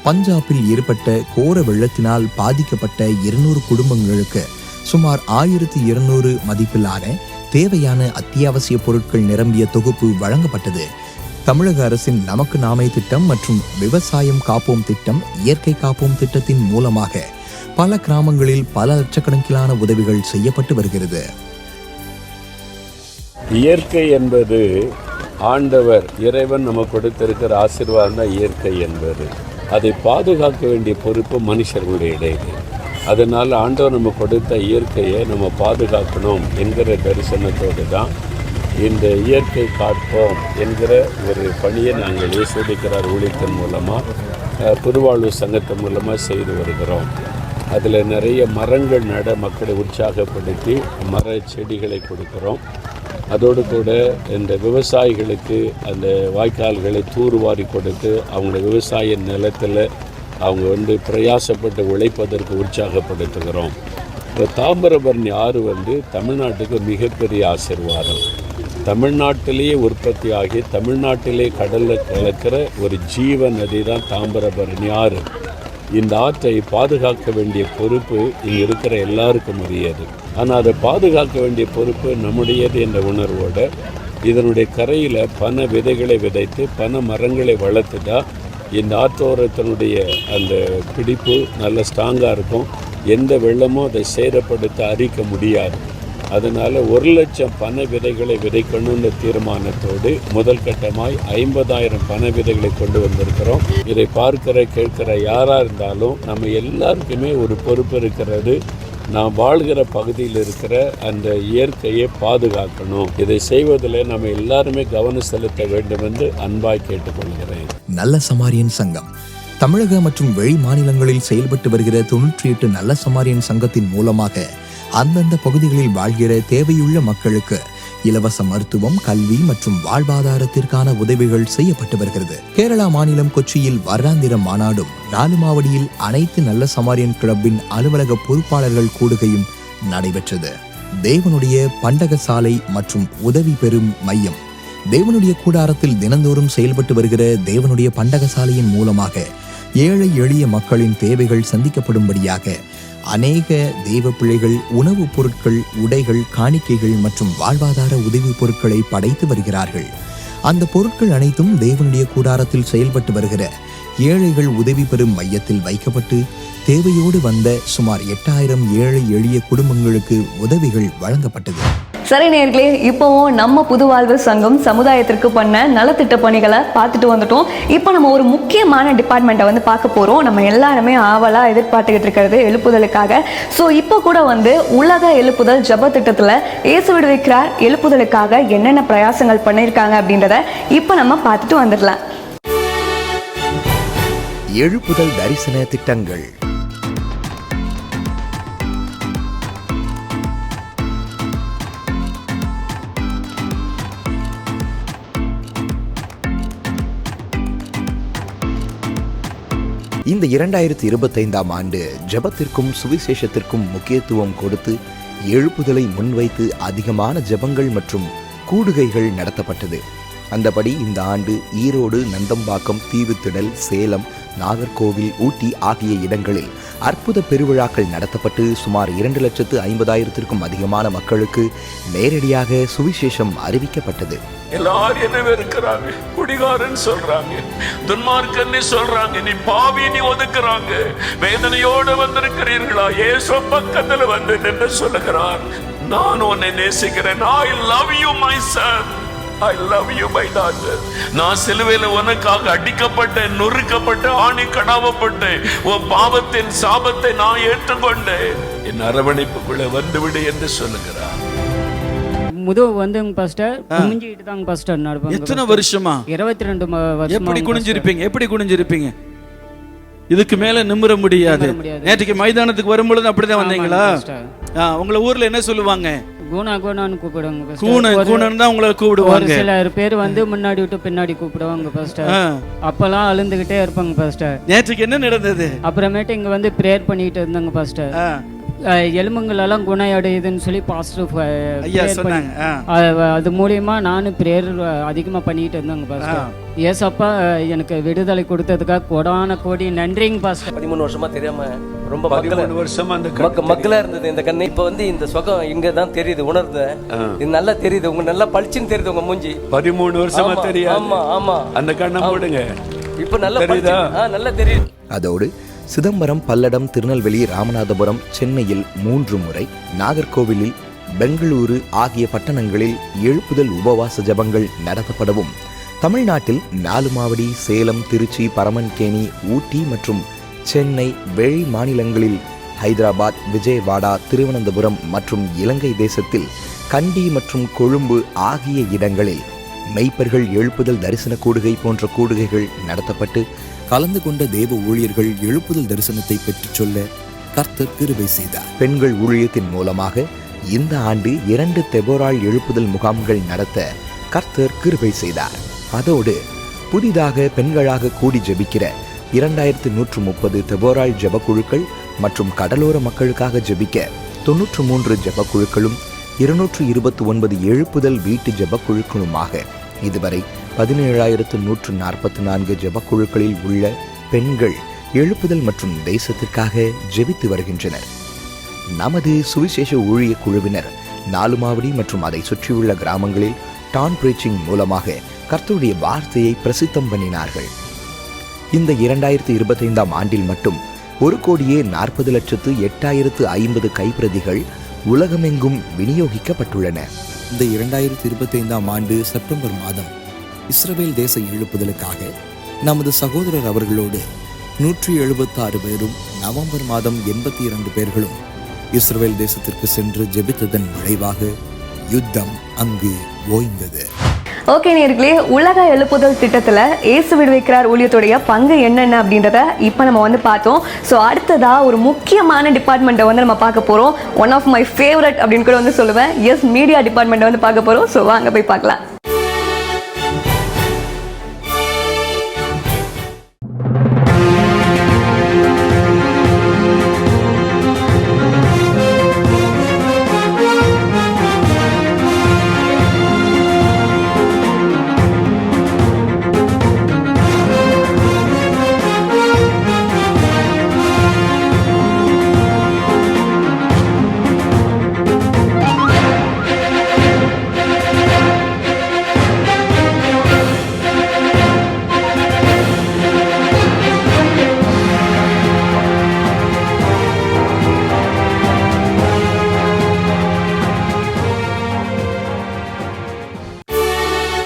Speaker 2: பஞ்சாபில் ஏற்பட்ட கோர வெள்ளத்தினால் பாதிக்கப்பட்ட 200 குடும்பங்களுக்கு சுமார் 1200 மதிப்பிலான தேவையான அத்தியாவசிய பொருட்கள் நிரம்பிய தொகுப்பு வழங்கப்பட்டது. தமிழக அரசின் நமக்கு நாமே திட்டம் மற்றும் விவசாயம் காப்போம் திட்டம், இயற்கை காப்போம் திட்டத்தின் மூலமாக பல கிராமங்களில் பல லட்சக்கணக்கிலான உதவிகள் செய்யப்பட்டு வருகிறது.
Speaker 9: இயற்கை என்பது ஆண்டவர் இறைவன் நமக்கு கொடுத்திருக்கிற ஆசீர்வாதம் தான் இயற்கை என்பது. அதை பாதுகாக்க வேண்டிய பொறுப்பு மனுஷர்களுடைய இடையே. அதனால் ஆண்டவர் நம்ம கொடுத்த இயற்கையை நம்ம பாதுகாக்கணும் என்கிற தரிசனத்தோடு தான் இந்த இயற்கை காப்போம் என்கிற ஒரு பணியை நாங்கள் இயேசுவிக்கிறார் ஊழியத்தின் மூலமாக புதுவாழ்வு சங்கத்தின் மூலமாக செய்து வருகிறோம். அதில் நிறைய மரங்கள் நட மக்களை உற்சாகப்படுத்தி மர செடிகளை கொடுக்குறோம். அதோடு கூட இந்த விவசாயிகளுக்கு அந்த வாய்க்கால்களை தூர்வாரி கொடுத்து அவங்கள விவசாய நிலத்தில் அவங்க பிரயாசப்பட்டு உழைப்பதற்கு உற்சாகப்படுத்துகிறோம். இப்போ தாமிரபரணி ஆறு தமிழ்நாட்டுக்கு மிகப்பெரிய ஆசீர்வாதம். தமிழ்நாட்டிலேயே உற்பத்தி ஆகி தமிழ்நாட்டிலே கடலில் கலக்கிற ஒரு ஜீவ நதி தான் தாமிரபரணி ஆறு. இந்த ஆற்றை பாதுகாக்க வேண்டிய பொறுப்பு இங்கே இருக்கிற எல்லாருக்கும் உரியது. ஆனால் அதை பாதுகாக்க வேண்டிய பொறுப்பு நம்முடையது என்ற உணர்வோடு இதனுடைய கரையில் பன விதைகளை விதைத்து பன மரங்களை வளர்த்துட்டா இந்த ஆற்றோரத்தினுடைய அந்த பிடிப்பு நல்ல ஸ்ட்ராங்காக இருக்கும். எந்த வெள்ளமும் அதை சேதப்படுத்த அரிக்க முடியாது. அதனால் 1,00,000 பனை விதைகளை விதைக்கணும்னு தீர்மானத்தோடு முதல் கட்டமாய் 50,000 பனை விதைகளை கொண்டு வந்திருக்கிறோம். இதை பார்க்கிற கேட்கிற யாராக இருந்தாலும் நம்ம எல்லாருக்குமே ஒரு பொறுப்பு இருக்கிறது. நாம் வாழ்கிற பகுதியில் இருக்கிற அந்த இயற்கையை பாதுகாக்கணும். இதை செய்வதில் நம்ம எல்லாருமே கவனம் செலுத்த வேண்டும் என்று அன்பாய் கேட்டுக்கொள்கிறேன்.
Speaker 2: நல்ல சமாரியன் சங்கம் தமிழக மற்றும் வெளி மாநிலங்களில் செயல்பட்டு வருகிற 98 நல்ல சமாரியன் சங்கத்தின் மூலமாக அந்தந்த பகுதிகளில் வாழ்கிற தேவையுள்ள மக்களுக்கு இலவச மருத்துவம், கல்வி மற்றும் வாழ்வாதாரத்திற்கான உதவிகள் செய்யப்பட்டு வருகிறது. கேரளா மாநிலம் கொச்சியில் வருடாந்திர மாநாடும், நாலுமாவடியில் அனைத்து நல்ல சமாரியன் கிளப்பின் அலுவலக பொறுப்பாளர்கள் கூடுகையும் நடைபெற்றது. தேவனுடைய பண்டக சாலை மற்றும் உதவி பெறும் மையம் தேவனுடைய கூடாரத்தில் தினந்தோறும் செயல்பட்டு வருகிற தேவனுடைய பண்டக சாலையின் மூலமாக ஏழை எளிய மக்களின் தேவைகள் சந்திக்கப்படும்படியாக அநேக தெய்வ பிள்ளைகள் உணவுப் பொருட்கள், உடைகள், காணிக்கைகள் மற்றும் வாழ்வாதார உதவி பொருட்களை படைத்து வருகிறார்கள். அந்த பொருட்கள் அனைத்தும் தேவனுடைய கூடாரத்தில் செயல்பட்டு வருகிற ஏழைகள் உதவி பெறும் மையத்தில் வைக்கப்பட்டு தேவையோடு வந்த சுமார் 8000 ஏழை எளிய குடும்பங்களுக்கு உதவிகள் வழங்கப்பட்டது.
Speaker 1: சரி நேர்களே, இப்போவும் நம்ம புதுவாழ்வு சங்கம் சமுதாயத்திற்கு பண்ண நலத்திட்ட பணிகளை பார்த்துட்டு வந்துட்டோம். இப்போ நம்ம ஒரு முக்கியமான டிபார்ட்மெண்ட்டை வந்து பார்க்க போகிறோம். நம்ம எல்லாருமே ஆவலாக எதிர்பார்த்துக்கிட்டு இருக்கிறது எழுப்புதலுக்காக. ஸோ இப்போ கூட வந்து உலக எழுப்புதல் ஜப திட்டத்தில் இயேசு விடுவிக்கிறார் எழுப்புதலுக்காக என்னென்ன பிரயாசங்கள் பண்ணியிருக்காங்க அப்படின்றத இப்போ நம்ம பார்த்துட்டு வந்துடலாம்.
Speaker 2: எழுப்புதல் தரிசன திட்டங்கள். இந்த 2025ஆம் ஆண்டு ஜெபத்திற்கும் சுவிசேஷத்திற்கும் முக்கியத்துவம் கொடுத்து எழுப்புதலை முன்வைத்து அதிகமான ஜெபங்கள் மற்றும் கூடுகைகள் நடத்தப்பட்டது. அந்தபடி இந்த ஆண்டு ஈரோடு, நந்தம்பாக்கம், தீவுத்திடல், சேலம், நாகர்கோவில், ஊட்டி ஆகிய இடங்களில் அற்புத பெருவிழாக்கள் நடத்தப்பட்டு சுமார் 2,50,000க்கும் அதிகமான மக்களுக்கு நேரடியாக சுவிசேஷம் அறிவிக்கப்பட்டது.
Speaker 9: எல்லாரும் என்ன வெறுக்கிறாங்க, குடிகாரன் சொல்றாங்க, துன்மார்க்கன்னு சொல்றாங்க, நீ பாவி நீ ஒதுக்குறாங்க. வேதனையோடு வந்திருக்கிறீர்களா? இயேசு பக்கத்துல வந்து நின்று சொல்லுகிறார், நான் உன்னை நேசிக்கிறேன். I love you my son, I love you my daughter. நான் சிலுவையில உனக்காக அடிக்கப்பட்டேன், நொறுக்கப்பட்டு, ஆணி கடாவப்பட்டேன். உன் பாவத்தின் சாபத்தை நான் ஏற்றுக்கொண்டேன். என் அரவணைப்புக்குள்ள வந்துவிடு என்று சொல்லுகிறார்.
Speaker 10: முதுகு வந்துங்க பாஸ்டர், குனிஞ்சிட்டு தாங்க பாஸ்டர் நடப்பாங்க.
Speaker 11: எத்தனை வருஷமா?
Speaker 10: 22 வருஷம்.
Speaker 11: எப்படி குனிஞ்சிருப்பீங்க? எப்படி குனிஞ்சிருப்பீங்க? இதுக்கு மேல நிமிர முடியாது. நேற்றுக்கு மைதானத்துக்கு வரும்பொழுது அப்படிதான் வந்தீங்களா? உங்களை ஊர்ல என்ன சொல்லுவாங்க?
Speaker 10: கூனா கூனான்னு கூப்பிடுவாங்க.
Speaker 11: கூனன் தான் உங்களை கூப்பிடுவாங்க.
Speaker 10: சில பேர் வந்து முன்னாடி விட்டு பின்னாடி கூப்பிடுவாங்க பாஸ்டர். அப்பெல்லாம் அழுந்துகிட்டே இருப்பாங்க பாஸ்டர்.
Speaker 11: நேற்றுக்கு என்ன நடந்தது?
Speaker 10: அப்புறமேட்டு இங்க வந்து பிரேயர் பண்ணிட்டு இருந்தாங்க பாஸ்டர். எலும்புங்கள் எல்லாம் குணமடையுதுன்னு சொல்லி பாஸ்டர்
Speaker 11: ஐயா சொன்னாங்க.
Speaker 10: அது மூலியமா நானும் பிரேயர் அதிகமா பண்ணிட்டு இருந்தாங்க பாஸ்டர். ஏசப்பா எனக்கு விடுதலை கொடுத்ததுக்காக கோடான கோடி நன்றிங்க பாஸ்டர்.
Speaker 12: 13 வருஷமா தெரியாம ரொம்ப
Speaker 9: 13 வருஷமா அந்த
Speaker 12: மக்களா இருந்தது இந்த கண்ணு. இப்ப வந்து இந்த சுகம் இங்க தான் தெரியுது, உணர்ந்து இது நல்லா தெரியுது. உங்க நல்லா பளிச்சுன்னு தெரியுது உங்க மூஞ்சி.
Speaker 9: 13 வருஷமா தெரியாது.
Speaker 12: ஆமா ஆமா,
Speaker 9: அந்த கண்ணை போடுங்க.
Speaker 12: இப்ப நல்லா தெரியுதா? நல்லா தெரியுது.
Speaker 2: அதோடு சிதம்பரம், பல்லடம், திருநெல்வேலி, ராமநாதபுரம், சென்னையில் 3 முறை, நாகர்கோவிலில், பெங்களூரு ஆகிய பட்டணங்களில் எழுப்புதல் உபவாச ஜபங்கள் நடத்தப்படவும், தமிழ்நாட்டில் நாலுமாவடி, சேலம், திருச்சி, பரமன்கேணி, ஊட்டி மற்றும் சென்னை, வெளி மாநிலங்களில் ஹைதராபாத், விஜயவாடா, திருவனந்தபுரம் மற்றும் இலங்கை தேசத்தில் கண்டி மற்றும் கொழும்பு ஆகிய இடங்களில் மெய்ப்பர்கள் எழுப்புதல் தரிசன கூடுகை போன்ற கூடுகைகள் நடத்தப்பட்டு கலந்து கொண்ட தேவ ஊழியர்கள் எழுப்புதல் தரிசனத்தை பெற்றுச் சொல்ல கர்த்தர் கிருபை செய்தார். பெண்கள் ஊழியத்தின் மூலமாக இந்த ஆண்டு 2 தெபோராள் எழுப்புதல் முகாம்கள் நடத்த கர்த்தர் கிருபை செய்தார். அதோடு புதிதாக பெண்களாக கூடி ஜெபிக்கிற 2130 தெபோராள் ஜெபக்குழுக்கள் மற்றும் கடலோர மக்களுக்காக ஜெபிக்க 93 ஜெபக்குழுக்களும் 229 எழுப்புதல் வீட்டு ஜெபக்குழுக்களுமாக இதுவரை 17,144 ஜெபக்குழுக்களில் உள்ள பெண்கள் எழுப்புதல் மற்றும் தேசத்திற்காக ஜெபித்து வருகின்றனர். நமது சுவிசேஷ ஊழிய குழுவினர் நாலுமாவடி மற்றும் அதை சுற்றியுள்ள கிராமங்களில் டான் பிரீச்சிங் மூலமாக கர்த்தருடைய வார்த்தையை பிரசித்தம் பண்ணினார்கள். இந்த 2025ஆம் ஆண்டில் மட்டும் 1,40,08,050 கைப்பிரதிகள் உலகமெங்கும் விநியோகிக்கப்பட்டுள்ளன. இந்த 2025ஆம் ஆண்டு செப்டம்பர் மாதம் இஸ்ரவேல் தேச எழுப்புதலுக்காக நமது சகோதரர் அவர்களோடு 176 பேரும், நவம்பர் மாதம் 82 பேர்களும் இஸ்ரவேல் தேசத்திற்கு சென்று ஜெபித்ததன் விளைவாக யுத்தம் அங்கு ஓய்ந்தது.
Speaker 1: ஓகே நேர்களே, உலக எழுப்புதல் திட்டத்தில் இயேசு விடுவிக்கிறார் ஊழியத்துடைய பங்கு என்னென்ன அப்படின்றத இப்போ நம்ம வந்து பார்த்தோம். ஸோ அடுத்ததாக ஒரு முக்கியமான டிபார்ட்மெண்ட்டை வந்து நம்ம பார்க்க போகிறோம். ஒன் ஆஃப் மை ஃபேவரட் அப்படின்னு கூட வந்து சொல்லுவேன். எஸ், மீடியா டிபார்ட்மெண்ட்டை வந்து பார்க்க போகிறோம். ஸோ வாங்க போய் பார்க்கலாம்.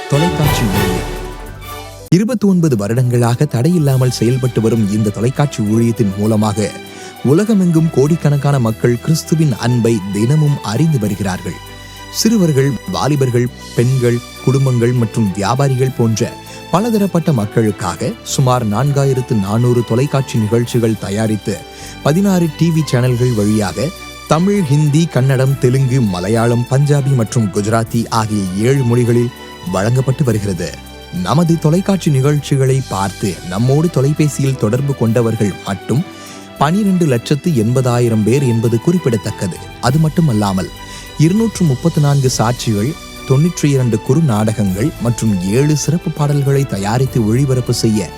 Speaker 2: தொலைக்காட்சி ஊழியம். 29 வருடங்களாக தடையில்லாமல் செயல்பட்டு வரும் இந்த தொலைக்காட்சி ஊழியத்தின் மூலமாக உலகமெங்கும் கோடிக்கணக்கான மக்கள் கிறிஸ்துவின் அன்பை தினமும் அறிந்து வருகிறார்கள். சிறுவர்கள், வாலிபர்கள், பெண்கள், குடும்பங்கள் மற்றும் வியாபாரிகள் போன்ற பலதரப்பட்ட மக்களுக்காக சுமார் 4400 தொலைக்காட்சி நிகழ்ச்சிகள் தயாரித்து 16 டிவி சேனல்கள் வழியாக தமிழ், ஹிந்தி, கன்னடம், தெலுங்கு, மலையாளம், பஞ்சாபி மற்றும் குஜராத்தி ஆகிய 7 மொழிகளில் வழங்கப்பட்டு வருகிறது. நமது தொலைக்காட்சி நிகழ்ச்சிகளை பார்த்து நம்மோடு தொலைபேசியில் தொடர்பு கொண்டவர்கள் மட்டும் 12,80,000 பேர் என்பது குறிப்பிடத்தக்கது. அது மட்டுமல்லாமல் 234 சாட்சிகள், 92 குறு நாடகங்கள் மற்றும் 7 சிறப்பு பாடல்களை தயாரித்து ஒளிபரப்பு செய்ய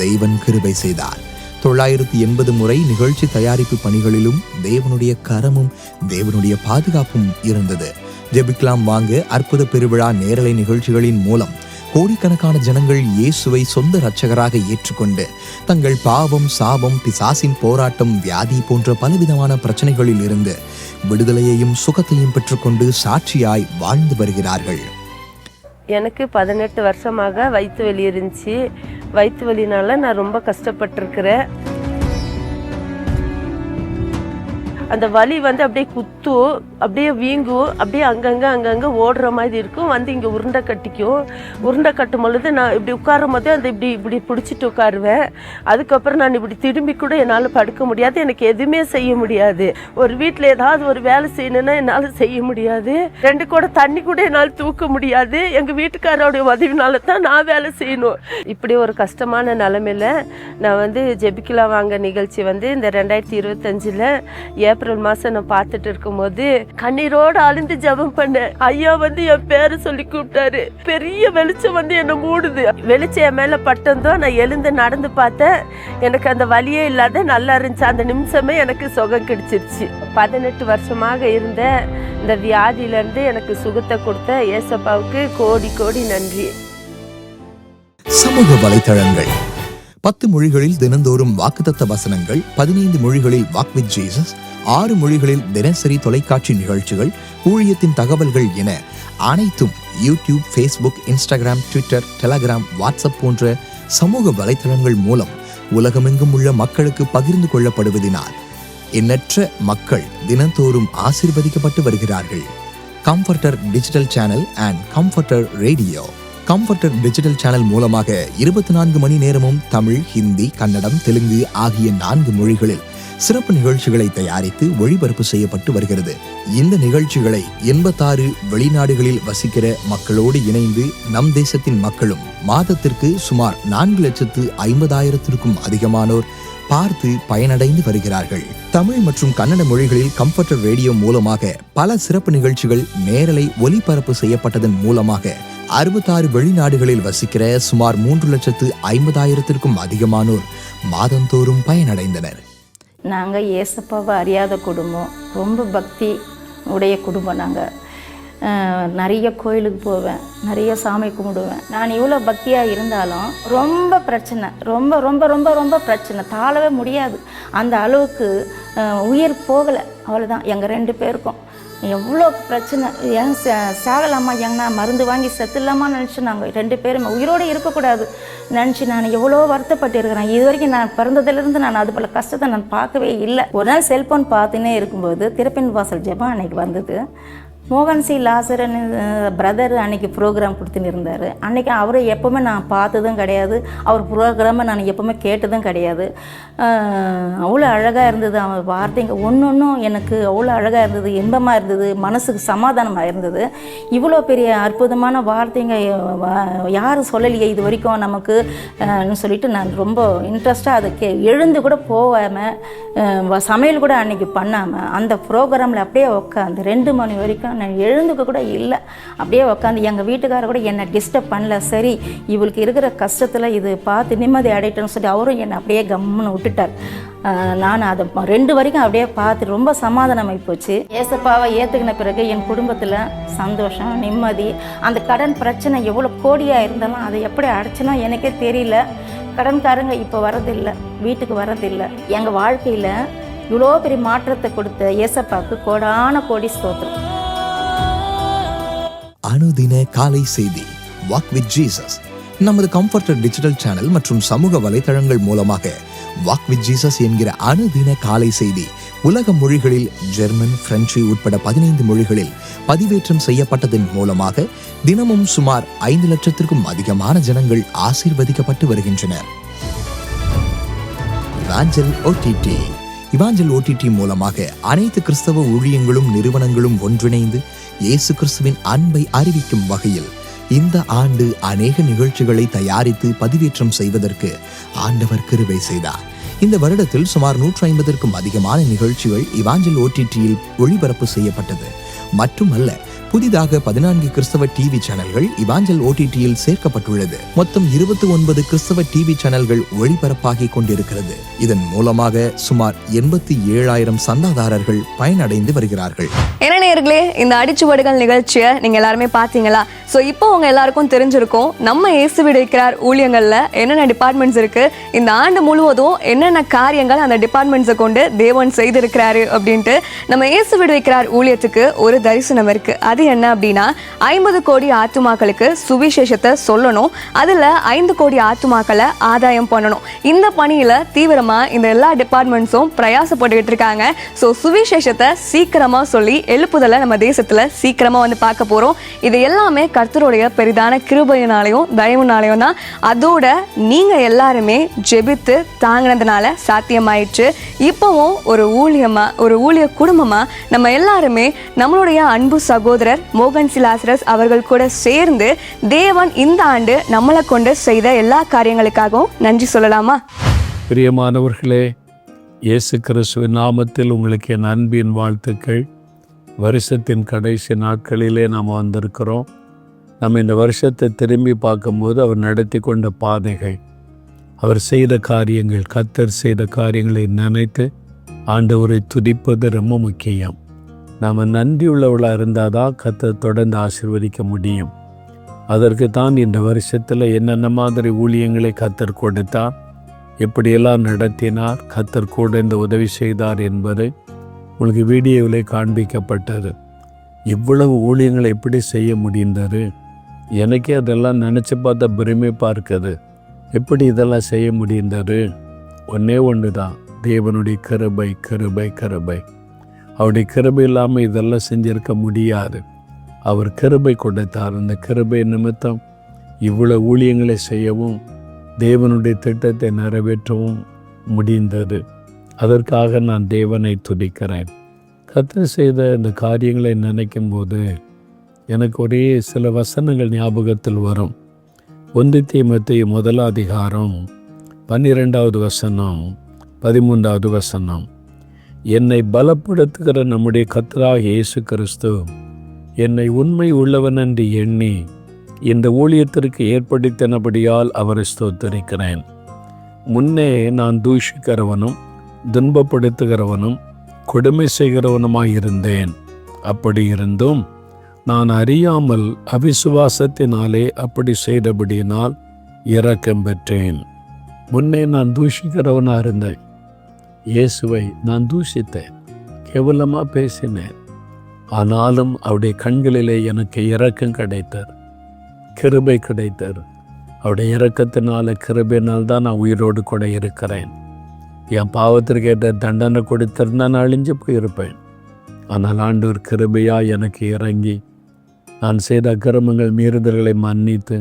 Speaker 2: தேவன் கிருபை செய்தார். 980 முறை நிகழ்ச்சி தயாரிப்பு பணிகளிலும் தேவனுடைய கரமும் தேவனுடைய பாதுகாப்பும் இருந்தது. ஜெபிக்கலாம் வாங்க அற்புத பெருவிழா நேரலை நிகழ்ச்சிகளின் மூலம் கோடிக்கணக்கான ஜனங்கள் இயேசுவை சொந்த இரட்சகராக ஏற்றுக்கொண்டு தங்கள் பாவம், சாபம், பிசாசின் போராட்டம், வியாதி போன்ற பலவிதமான பிரச்சனைகளில் இருந்து விடுதலையையும் சுகத்தையும் பெற்றுக்கொண்டு சாட்சியாய் வாழ்ந்து வருகிறார்கள்.
Speaker 7: எனக்கு 18 வருஷமாக வயிற்று வலி இருந்துச்சு. வயிற்று வலினால நான் ரொம்ப கஷ்டப்பட்டிருக்கிறேன். அந்த வலி வந்து அப்படியே குத்தும், அப்படியே வீங்கும், அப்படியே அங்கங்கே ஓடுற மாதிரி இருக்கும். வந்து இங்கே உருண்டை கட்டிக்கும். உருண்டை கட்டும் பொழுது நான் இப்படி உட்காரும் போதே அந்த இப்படி பிடிச்சிட்டு உட்காருவேன். அதுக்கப்புறம் நான் இப்படி திரும்பி கூட என்னால் படுக்க முடியாது. எனக்கு எதுவுமே செய்ய முடியாது. ஒரு வீட்டில் ஏதாவது ஒரு வேலை செய்யணுன்னா என்னால் செய்ய முடியாது. 2 கூட தண்ணி கூட என்னால் தூக்க முடியாது. எங்கள் வீட்டுக்காரோடைய உதவினால தான் நான் வேலை செய்யணும். இப்படி ஒரு கஷ்டமான நிலமையில நான் வந்து ஜெபிக்கலாம் வாங்க நிகழ்ச்சி வந்து இந்த 2025 ஏப்ரல் மாதம் நான் பார்த்துட்டு இருக்கும்போது கண்ணீரோடு அழுந்து ஜெபம் பண்ணேன். ஐயா வந்து என் பேரை சொல்லி கூப்பிட்டாரு. பெரிய வெளிச்சம் வந்து என்னை மூடுது. வெளிச்சம் என் மேலே பட்டதும் நான் எழுந்து நடந்து பார்த்தேன். எனக்கு அந்த வலியே இல்லாத நல்லா இருந்துச்சு. அந்த நிமிஷமே எனக்கு சுகம் கிடைச்சிருச்சு. 18 வருஷமாக இருந்த இந்த வியாதியிலேருந்து எனக்கு சுகத்தை கொடுத்த ஏசப்பாவுக்கு கோடி கோடி நன்றி.
Speaker 2: சமூக வலைத்தளங்கள் 10 மொழிகளில் தினந்தோறும் வாக்குத்தத்த வசனங்கள், 15 மொழிகளில் வாக் வித் ஜீசஸ், 6 மொழிகளில் தினசரி தொலைக்காட்சி நிகழ்ச்சிகள், ஊழியத்தின் தகவல்கள் என அனைத்தும் YouTube, Facebook, Instagram, Twitter, Telegram, WhatsApp போன்ற சமூக வலைத்தளங்கள் மூலம் உலகமெங்கும் உள்ள மக்களுக்கு பகிர்ந்து கொள்ளப்படுவதினால் எண்ணற்ற மக்கள் தினந்தோறும் ஆசீர்வதிக்கப்பட்டு வருகிறார்கள். Comforter digital channel and comforter radio. Comforter digital channel மூலமாக 24 மணி நேரமும் தமிழ், ஹிந்தி, கன்னடம், தெலுங்கு ஆகிய 4 மொழிகளில் சிறப்பு நிகழ்ச்சிகளை தயாரித்து ஒளிபரப்பு செய்யப்பட்டு வருகிறது. இந்த நிகழ்ச்சிகளை 86 வெளிநாடுகளில் வசிக்கிற மக்களோடு இணைந்து நம் தேசத்தின் மக்களும் மாதத்திற்கு சுமார் 4,50,000 அதிகமானோர் பார்த்து பயனடைந்து வருகிறார்கள். தமிழ் மற்றும் கன்னட மொழிகளில் கம்ஃபர்டர் ரேடியோ மூலமாக பல சிறப்பு நிகழ்ச்சிகள் நேரலை ஒலிபரப்பு செய்யப்பட்டதன் மூலமாக 66 வெளிநாடுகளில் வசிக்கிற சுமார் 3,50,000 அதிகமானோர் மாதந்தோறும் பயனடைந்தனர்.
Speaker 13: நாங்கள் ஏசப்பாவை அறியாத குடும்பம், ரொம்ப பக்தி உடைய குடும்பம். நாங்கள் நிறைய கோயிலுக்கு போவேன், நிறைய சாமி கும்பிடுவேன். நான் இவ்வளோ பக்தியாக இருந்தாலும் ரொம்ப பிரச்சனை, ரொம்ப ரொம்ப ரொம்ப ரொம்ப பிரச்சனை, தாழவே முடியாது. அந்த அளவுக்கு உயிர் போகலை, அவ்வளோதான். எங்கள் 2 பேருக்கும் எவ்வளோ பிரச்சனை. ஏன் சாகலாமா, எங்கன்னா மருந்து வாங்கி செத்துலாமா நினச்சி நாங்கள் 2 பேருமே உயிரோடு இருக்கக்கூடாது நினச்சி நான் எவ்வளோ வருத்தப்பட்டு இருக்கிறேன். இது வரைக்கும் நான் பிறந்ததுலேருந்து நான் அது போல் கஷ்டத்தை நான் பார்க்கவே இல்லை. ஒரு நாள் செல்ஃபோன் பார்த்துன்னே இருக்கும்போது திறப்பின் வாசல் ஜெபம் அன்னைக்கு வந்தது. மோகன் சி லாசரன் பிரதர் அன்றைக்கி ப்ரோக்ராம் கொடுத்துன்னு இருந்தார். அன்றைக்கி அவரை எப்போவுமே நான் பார்த்ததும் கிடையாது, அவர் ப்ரோக்ராமை நான் எப்போவுமே கேட்டதும் கிடையாது. அவ்வளோ அழகாக இருந்தது அவன் வார்த்தைங்க ஒன்றும் எனக்கு அவ்வளோ அழகாக இருந்தது, இன்பமாக இருந்தது, மனசுக்கு சமாதானமாக இருந்தது. இவ்வளோ பெரிய அற்புதமான வார்த்தைங்க யாரும் சொல்லலையே இது வரைக்கும் நமக்கு சொல்லிட்டு நான் ரொம்ப இன்ட்ரெஸ்ட்டாக அதை எழுந்து கூட போகாமல் சமையல் கூட அன்றைக்கி பண்ணாமல் அந்த ப்ரோக்ராமில் அப்படியே உட்காந்து 2 மணி வரைக்கும் நான் எழுந்துக்க கூட இல்லை. அப்படியே உட்காந்து எங்கள் வீட்டுக்காரர் கூட என்னை டிஸ்டர்ப் பண்ணல. சரி இவளுக்கு இருக்கிற கஷ்டத்தில் இது பார்த்து நிம்மதி அடையிட்டேன்னு சொல்லி அவரும் என்னை அப்படியே கம்முன்னு விட்டுட்டார். நான் அதை 2 வரைக்கும் அப்படியே பார்த்து ரொம்ப சமாதானமாகி போச்சு. ஏசப்பாவை ஏற்றுக்கின பிறகு என் குடும்பத்தில் சந்தோஷம், நிம்மதி. அந்த கடன் பிரச்சனை எவ்வளோ கோடியாக இருந்தாலும் அதை எப்படி அடைச்சனோ எனக்கே தெரியல. கடன்காரங்க இப்போ வரதில்லை, வீட்டுக்கு வரதில்லை. எங்கள் வாழ்க்கையில் இவ்வளோ பெரிய மாற்றத்தை கொடுத்த ஏசப்பாவுக்கு கோடான கோடி ஸ்தோத்திரம்.
Speaker 2: அனுதின காலை செய்தி வாக் வித் ஜீசஸ். நமது கம்ஃபர்டர் டிஜிட்டல் சேனல் மற்றும் சமூக வலைதளங்கள் மூலமாக வாக் வித் ஜீசஸ் என்கிற அனுதின காலை செய்தி உலக மொழிகளில் ஜெர்மன், பிரெஞ்சு உட்பட 15 மொழிகளில் பதிவேற்றம் செய்யப்பட்டதன் மூலமாக தினமும் சுமார் 5 லட்சத்திற்கும் அதிகமான ஜனங்கள் ஆசீர்வதிக்கப்பட்டு வருகின்றனர். இவாஞ்சல் ஓடிடி மூலமாக அனைத்து கிறிஸ்தவ ஊழியங்களும் நிறுவனங்களும் ஒன்றிணைந்து இயேசு கிறிஸ்துவின் அன்பை அறிவிக்கும் வகையில் இந்த ஆண்டு அநேக நிகழ்ச்சிகளை தயாரித்து பதிவேற்றம் செய்வதற்கு ஆண்டவர் கிருபை செய்தார். இந்த வருடத்தில் சுமார் 150க்கும் அதிகமான நிகழ்ச்சிகள் இவாஞ்சல் ஓடிடியில் ஒளிபரப்பு செய்யப்பட்டது. மட்டுமல்ல, புதிதாக 14 கிறிஸ்தவ டிவி சேனல்கள் இவாஞ்சல் ஓடிடியில் சேர்க்கப்பட்டுள்ளது. மொத்தம் 29 கிறிஸ்தவ டிவி சேனல்கள் ஒளிபரப்பாகி கொண்டிருக்கிறது. இதன் மூலமாக சுமார் 87,000 சந்தாதாரர்கள் பயனடைந்து வருகிறார்கள்.
Speaker 1: என்ன நேயர்களே, இந்த அடிச்சுவடுகள் நிகழ்ச்சியை நீங்க எல்லாருமே பாத்தீங்களா? ஸோ இப்போ உங்க எல்லாருக்கும் தெரிஞ்சிருக்கும் நம்ம இயேசு விடுவிக்கிறார் ஊழியங்கள்ல என்னென்ன டிபார்ட்மெண்ட்ஸ் இருக்கு, இந்த ஆண்டு முழுவதும் என்னென்ன காரியங்கள் அந்த டிபார்ட்மெண்ட்ஸை கொண்டு தேவன் செய்திருக்கிறாரு அப்படின்ட்டு. நம்ம இயேசு விடுவிக்கிறார் ஊழியத்துக்கு ஒரு தரிசனம் இருக்கு. அது என்ன அப்படின்னா, 50 கோடி ஆத்துமாக்களுக்கு சுவிசேஷத்தை சொல்லணும். அதுல 5 கோடி ஆத்துமாக்களை ஆதாயம் பண்ணணும். இந்த பணியில தீவிரமா இந்த எல்லா டிபார்ட்மெண்ட்ஸும் பிரயாசப்பட்டுக்கிட்டு இருக்காங்க. ஸோ சுவிசேஷத்தை சீக்கிரமா சொல்லி எழுப்புதலை நம்ம தேசத்துல சீக்கிரமா வந்து பார்க்க போறோம். இது எல்லாமே கர்த்தருடைய பெரிதான கிருபையினாலையும் தயவுனாலையும் தான். அதோட நீங்க எல்லாருமே ஜெபித்து தாங்கினதுனால சாத்தியமாயிடுச்சு. இப்போவும் ஒரு ஊழிய குடும்பமா நம்ம எல்லாருமே நம்மளுடைய அன்பு சகோதரர் மோகன் சிலாசரஸ் அவர்கள் கூட சேர்ந்து தேவன் இந்த ஆண்டு நம்மளை கொண்டு செய்த எல்லா காரியங்களுக்காகவும் நன்றி சொல்லலாமா?
Speaker 9: பிரியமானவர்களே, இயேசு கிறிஸ்துவின் நாமத்தில் உங்களுக்கு என் அன்பின் வாழ்த்துக்கள். வருஷத்தின் கடைசி நாட்களிலே நாம் வந்திருக்கிறோம். நம்ம இந்த வருஷத்தை திரும்பி பார்க்கும்போது அவர் நடத்தி கொண்ட பாதைகள், அவர் செய்த காரியங்கள், கர்த்தர் செய்த காரியங்களை நினைத்து ஆண்டவரை துதிப்பது ரொம்ப முக்கியம். நாம் நன்றியுள்ளவளாக இருந்தால் தான் கர்த்தர் தொடர்ந்து ஆசீர்வதிக்க முடியும். அதற்கு தான் இந்த வருஷத்தில் என்னென்ன மாதிரி ஊழியங்களை கர்த்தர் கொடுத்தார், எப்படியெல்லாம் நடத்தினார், கர்த்தர் கூட இந்த உதவி செய்தார் என்பது உங்களுக்கு வீடியோவில் காண்பிக்கப்பட்டது. இவ்வளவு ஊழியங்களை எப்படி செய்ய முடிந்தது? எனக்கே அதெல்லாம் நினச்சி பார்த்தா பெருமைப்பாக இருக்குது. எப்படி இதெல்லாம் செய்ய முடிந்தது? ஒன்றே ஒன்று தான், தேவனுடைய கிருபை கிருபை கிருபை. அவருடைய கிருபை இல்லாமல் இதெல்லாம் செஞ்சிருக்க முடியாது. அவர் கிருபை கொடுத்தார். அந்த கிருபை நிமித்தம் இவ்வளோ ஊழியங்களை செய்யவும் தேவனுடைய திட்டத்தை நிறைவேற்றவும் முடிந்தது. அதற்காக நான் தேவனை துதிக்கிறேன். கர்த்தர் செய்த இந்த காரியங்களை நினைக்கும் போது எனக்கு ஒரே சில வசனங்கள் ஞாபகத்தில் வரும். 1 தீமோத்தேயு 1 அதிகாரம் 12வது வசனம், 13வது வசனம். என்னை பலப்படுத்துகிற நம்முடைய கர்த்தராகிய இயேசு கிறிஸ்து என்னை உண்மை உள்ளவன் என்று எண்ணி இந்த ஊழியத்திற்கு ஏற்படுத்தினபடியால் அவரை ஸ்தோத்திரிக்கிறேன். முன்னே நான் தூஷிக்கிறவனும் துன்பப்படுத்துகிறவனும் கொடுமை செய்கிறவனுமாயிருந்தேன். அப்படி இருந்தும் நான் அறியாமல் அவிசுவாசத்தினாலே அப்படி செய்தபடியினால் இரக்கம் பெற்றேன். முன்னே நான் தூஷிக்கிறவனாக இருந்தேன். இயேசுவை நான் தூஷித்தேன், கேவலமாக பேசினேன். ஆனாலும் அவருடைய கண்களிலே எனக்கு இரக்கம் கிடைத்தது, கிருபை கிடைத்தது. அவருடைய இரக்கத்தினால கிருபையினால் தான் நான் உயிரோடு கூட இருக்கிறேன். என் பாவத்திற்கு ஏற்ற தண்டனை கொடுத்திருந்தா நான் அழிஞ்சு போயிருப்பேன். ஆனால் ஆண்டவர் கிருபையாக எனக்கு இறங்கி நான் செய்த அக்கிரமங்கள் மீறுதல்களை மன்னித்து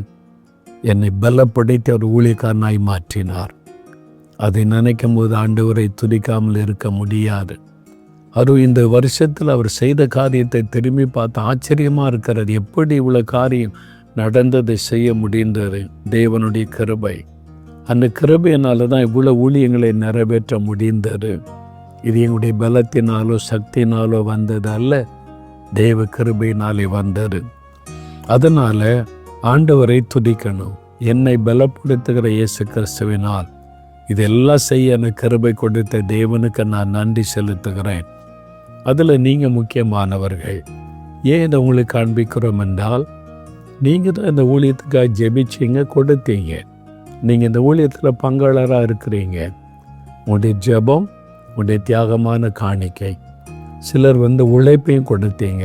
Speaker 9: என்னை பலப்படுத்தி ஒரு ஊழியக்காரனாய் மாற்றினார். அதை நினைக்கும் போது ஆண்டவரை துதிக்காமல் இருக்க முடியாது. அதுவும் இந்த வருஷத்தில் அவர் செய்த காரியத்தை திரும்பி பார்த்து ஆச்சரியமாக இருக்கிறது. எப்படி இவ்வளோ காரியம் நடந்ததை செய்ய முடிந்தது? தேவனுடைய கிருபை. அந்த கிருபையினால தான் இவ்வளோ ஊழியங்களை நிறைவேற்ற முடிந்தது. இது எங்களுடைய பலத்தினாலோ சக்தினாலோ வந்தது அல்ல, தேவ கிருபையினாலே வந்தது. அதனால் ஆண்டவரை துதிக்கணும். என்னை பலப்படுத்துகிற இயேசு கிறிஸ்துவினால் இதெல்லாம் செய்ய எனக்கு கிருபை கொடுத்த தேவனுக்கு நான் நன்றி செலுத்துகிறேன். அதில் நீங்கள் முக்கியமானவர்கள். ஏன் இதை உங்களுக்கு காண்பிக்கிறோம் என்றால், நீங்கள் தான் இந்த ஊழியத்துக்காக ஜெபிச்சிங்க, கொடுத்தீங்க. நீங்கள் இந்த ஊழியத்தில் பங்காளராக இருக்கிறீங்க. உங்களுடைய ஜெபம், உங்களுடைய தியாகமான காணிக்கை. சிலர் உழைப்பையும் கொடுத்தீங்க.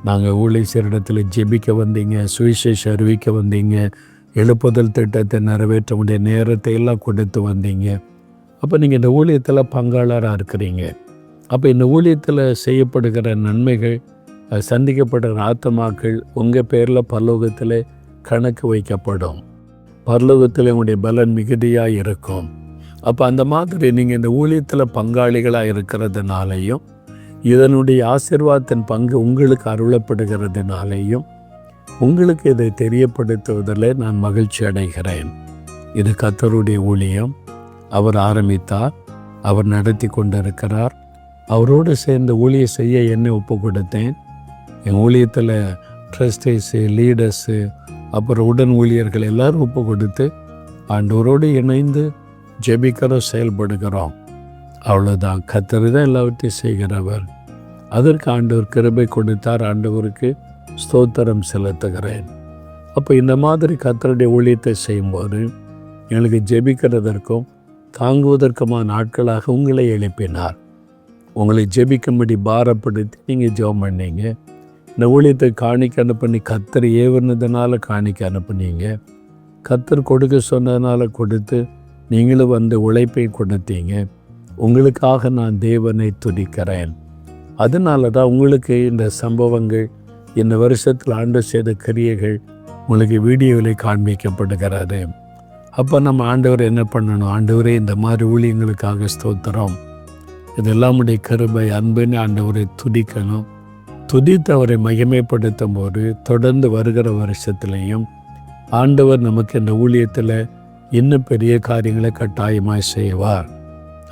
Speaker 9: நாங்கள் ஊழியரிடத்தில் ஜெபிக்க வந்தீங்க, சுவிசேஷம் அறிவிக்க வந்தீங்க, எழுப்புதல் திட்டத்தை நிறைவேற்ற வேண்டிய நேரத்தை எல்லாம் கொடுத்து வந்தீங்க. அப்போ நீங்கள் இந்த ஊழியத்தில் பங்காளராக இருக்கிறீங்க. அப்போ இந்த ஊழியத்தில் செய்யப்படுகிற நன்மைகள், சந்திக்கப்படுகிற ஆத்மாக்கள் உங்கள் பேரில் பரலோகத்தில் கணக்கு வைக்கப்படும். பரலோகத்தில் உங்களுடைய பலன் மிகுதியாக இருக்கும். அப்போ அந்த மாதிரி நீங்கள் இந்த ஊழியத்தில் பங்காளிகளாக இருக்கிறதுனாலையும் இதனுடைய ஆசீர்வாதத்தின் பங்கு உங்களுக்கு அருளப்படுகிறதுனாலேயும் உங்களுக்கு இதை தெரியப்படுத்துவதில் நான் மகிழ்ச்சி அடைகிறேன். இது கர்த்தருடைய ஊழியம். அவர் ஆரம்பித்தார், அவர் நடத்தி கொண்டிருக்கிறார். அவரோடு சேர்ந்து ஊழியம் செய்ய என்னை ஒப்பு கொடுத்தேன். என் ஊழியத்தில் ட்ரஸ்டர்ஸு, லீடர்ஸு, அப்புறம் உடன் ஊழியர்கள் எல்லோரும் ஒப்பு கொடுத்து ஆண்டவரோடு இணைந்து ஜெபிக்கிறோம், செயல்படுகிறோம். அவ்வளோதான். கர்த்தர் தான் எல்லாவற்றையும் செய்கிறவர். அதற்கு ஆண்டவர் கிருபை கொடுத்தார். ஆண்டவருக்கு ஸ்தோத்திரம் செலுத்துகிறேன். அப்போ இந்த மாதிரி கர்த்தருடைய ஊழியத்தை செய்யும்போது எங்களுக்கு ஜெபிக்கிறதற்கும் தாங்குவதற்குமான நாட்களாக உங்களை எழுப்பினார். உங்களை ஜெபிக்கும்படி பாரப்படுத்தி நீங்கள் ஜெபம் பண்ணீங்க. இந்த ஊழியத்தை காணிக்க அனுப்பி கர்த்தர் ஏவுனதுனால காணிக்க அனுப்புனீங்க. கர்த்தர் கொடுக்க சொன்னதுனால கொடுத்து நீங்களும் வந்து உழைப்பை கொடுத்தீங்க. உங்களுக்காக நான் தேவனை துதிக்கிறேன். அதனால தான் உங்களுக்கு இந்த சம்பவங்கள், இந்த வருஷத்தில் ஆண்டவர் செய்த கிரியைகள் உங்களுக்கு வீடியோவில் காண்பிக்கப்படுகிறது. அப்போ நம்ம ஆண்டவர் என்ன பண்ணணும்? ஆண்டவரே, இந்த மாதிரி ஊழியங்களுக்காக ஸ்தோத்திரம், இதெல்லாம் உடைய கிருபை, அன்புன்னு ஆண்டவரை துதிக்கணும். துதித்து அவரை மகிமைப்படுத்தும் போது தொடர்ந்து வருகிற வருஷத்துலேயும் ஆண்டவர் நமக்கு இந்த ஊழியத்தில் இன்னும் பெரிய காரியங்களை கட்டாயமாக செய்வார்.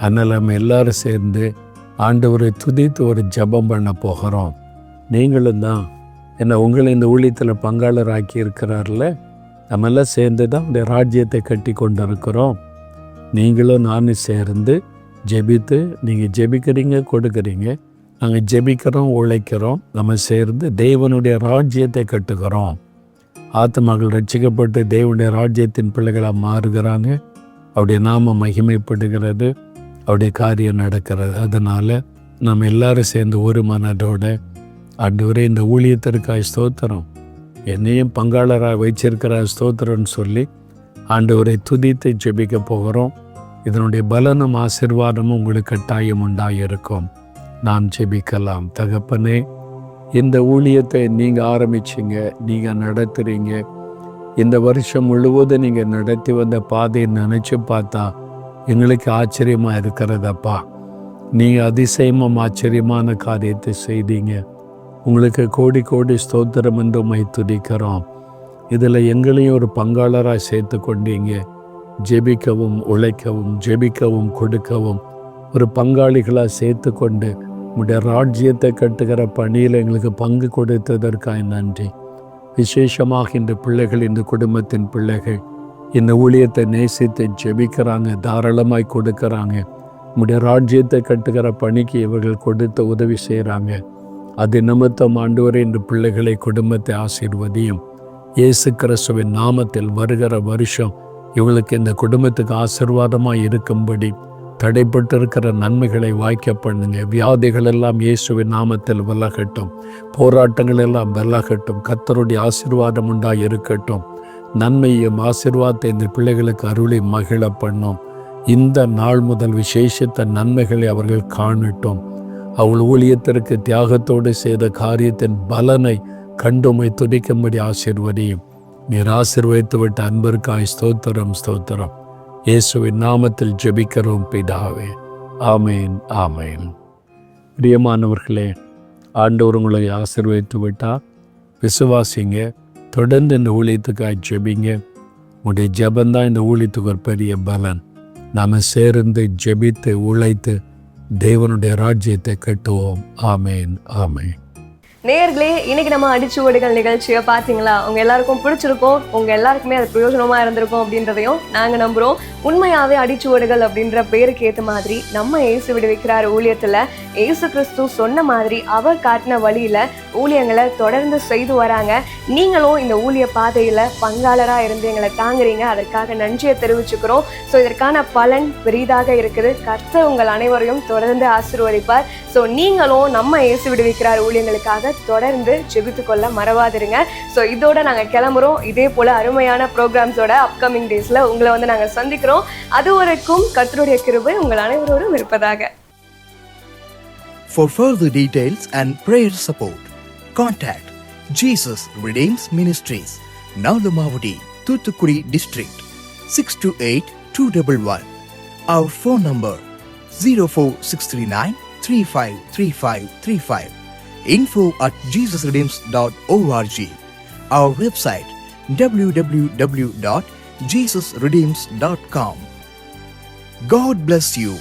Speaker 9: அதனால் நம்ம எல்லாரும் சேர்ந்து ஆண்டவரை துதித்து ஒரு ஜெபம் பண்ண போகிறோம். நீங்களும் தான் என்ன உங்களை இந்த ஊழியத்தில் பங்காளர் ஆக்கி இருக்கிறார்ல, நம்மெல்லாம் சேர்ந்து தான் உடைய ராஜ்யத்தை கட்டி கொண்டு இருக்கிறோம். நீங்களும் நானும் சேர்ந்து ஜெபித்து, நீங்கள் ஜெபிக்கிறீங்க, கொடுக்குறீங்க, நாங்கள் ஜெபிக்கிறோம், உழைக்கிறோம், நம்ம சேர்ந்து தேவனுடைய ராஜ்யத்தை கட்டுகிறோம். ஆத்மாக்கள் ரட்சிக்கப்பட்டு தேவனுடைய ராஜ்யத்தின் பிள்ளைகளாக மாறுகிறாங்க. அவருடைய நாமம் மகிமைப்படுகிறது, அவருடைய காரியம் நடக்கிறது. அதனால் நம்ம எல்லாரும் சேர்ந்து ஒரு மனதோட ஆண்டவரே, இந்த ஊழியத்திற்காக ஸ்தோத்திரம், என்னையும் பங்காளராக வச்சிருக்கிற ஸ்தோத்திரம்னு சொல்லி ஆண்டவரை துதித்து ஜெபிக்க போகிறோம். இதனுடைய பலனும் ஆசீர்வாதமும் உங்களுக்கு கட்டாயம் உண்டாயிருக்கும். நாம் ஜெபிக்கலாம். தகப்பனே, இந்த ஊழியத்தை நீங்கள் ஆரம்பிச்சிங்க, நீங்கள் நடத்துகிறீங்க. இந்த வருஷம் முழுவதும் நீங்கள் நடத்தி வந்த பாதையை நினச்சி பார்த்தா எங்களுக்கு ஆச்சரியமாக இருக்கிறதப்பா. நீங்கள் அதிசயமும் ஆச்சரியமான காரியத்தை செய்தீங்க. உங்களுக்கு கோடி கோடி ஸ்தோத்திரம் என்று உம்மை துதிக்கிறோம். இதில் எங்களையும் ஒரு பங்காளராக சேர்த்து கொண்டீங்க. ஜெபிக்கவும், உழைக்கவும், ஜெபிக்கவும், கொடுக்கவும் ஒரு பங்காளிகளாக சேர்த்து கொண்டு உடைய ராஜ்யத்தை கட்டுகிற பணியில் எங்களுக்கு பங்கு கொடுத்ததற்காக நன்றி. விசேஷமாக இந்த பிள்ளைகள், இந்த குடும்பத்தின் பிள்ளைகள் இந்த ஊழியத்தை நேசித்து ஜெபிக்கிறாங்க, தாராளமாய் கொடுக்குறாங்க. உடைய ராஜ்யத்தை கட்டுகிற பணிக்கு இவர்கள் கொடுத்து உதவி செய்கிறாங்க. அது நிமித்தம் ஆண்டவரே, இந்த பிள்ளைகளை, குடும்பத்தை ஆசீர்வதியும். இயேசு கிறிஸ்துவின் நாமத்தில் வருகிற வருஷம் இவங்களுக்கு இந்த குடும்பத்துக்கு ஆசீர்வாதமாக இருக்கும்படி தடைப்பட்டிருக்கிற நன்மைகளை வாய்க்க பண்ணுங்க. வியாதிகள் எல்லாம் இயேசுவின் நாமத்தில் விலகட்டும். போராட்டங்கள் எல்லாம் விலகட்டும். கர்த்தருடைய ஆசீர்வாதம் உண்டாக இருக்கட்டும். நன்மையும் ஆசீர்வாதத்தை இந்த பிள்ளைகளுக்கு அருளை மகிழ பண்ணும். இந்த நாள் முதல் விசேஷத்த நன்மைகளை அவர்கள் காணட்டும். அவள் ஊழியத்திற்கு தியாகத்தோடு செய்த காரியத்தின் பலனை கண்டுமை துதிக்கும்படி ஆசீர்வதியும். நீர் ஆசீர்வதித்து விட்ட அன்பிற்காய் ஸ்தோத்திரம், ஸ்தோத்திரம். இயேசுவின் நாமத்தில் ஜெபிக்கிறோம் பிதாவே. ஆமேன், ஆமேன். பிரியமானவர்களே, ஆண்டவர் உங்களை ஆசீர்வதித்து விட்டார். விசுவாசிங்க, தொடர்ந்து இந்த ஊழியத்துக்காக ஜெபிங்க. உங்களுடைய ஜெபந்தான் இந்த ஊழியத்துக்கு ஒரு பெரிய பலன். நாம் சேர்ந்து ஜெபித்து உழைத்து தேவனுடைய ராஜ்யத்தை கட்டுவோம். ஆமேன், ஆமேன்.
Speaker 1: நேயர்களே, இன்னைக்கு நம்ம அடிச்சுவடுகள் நிகழ்ச்சியை பார்த்தீங்களா? உங்க எல்லாருக்கும் பிடிச்சிருக்கும், உங்க எல்லாருக்குமே அது பிரயோஜனமா இருந்திருக்கும் அப்படின்றதையும் நாங்க நம்புறோம். உண்மையாவே அடிச்சுவடுகள் அப்படின்ற பேருக்கு ஏற்ற மாதிரி நம்ம இயேசு விடுவிக்கிறார் ஊழியத்துல இயேசு கிறிஸ்து சொன்ன மாதிரி அவர் காட்டின வழியில ஊழியங்களை தொடர்ந்து செய்து வராங்க. நீங்களும் இந்த ஊழிய பாதையில பங்காளரா இருந்து எங்களை தாங்குறீங்க. அதற்காக நன்றியை தெரிவிச்சுக்கிறோம். ஸோ இதற்கான பலன் பெரிதாக இருக்குது. கர்த்தர் உங்கள் அனைவரையும் தொடர்ந்து ஆசீர்வதிப்பார். ஸோ நீங்களும் நம்ம இயேசு விடுவிக்கிறார் ஊழியங்களுக்காக தொடர்ந்து ஜெபித்து கொள்ள மறவாதிருங்க. ஸோ இதோட நாங்கள் கிளம்புறோம். இதே போல் அருமையான ப்ரோக்ராம்ஸோட அப்கமிங் டேஸில் உங்களை வந்து நாங்கள் சந்திக்கிறோம். அது வரைக்கும் கர்த்தருடைய கிருபை உங்கள் அனைவரோடும் இருப்பதாக.
Speaker 2: For further details and prayer support, contact Jesus Redeems Ministries, Nalamavadi, Thoothukudi District, 628-211. Our phone number 04639 353535. info@jesusredeems.org. Our website www.jesusredeems.com. God bless you.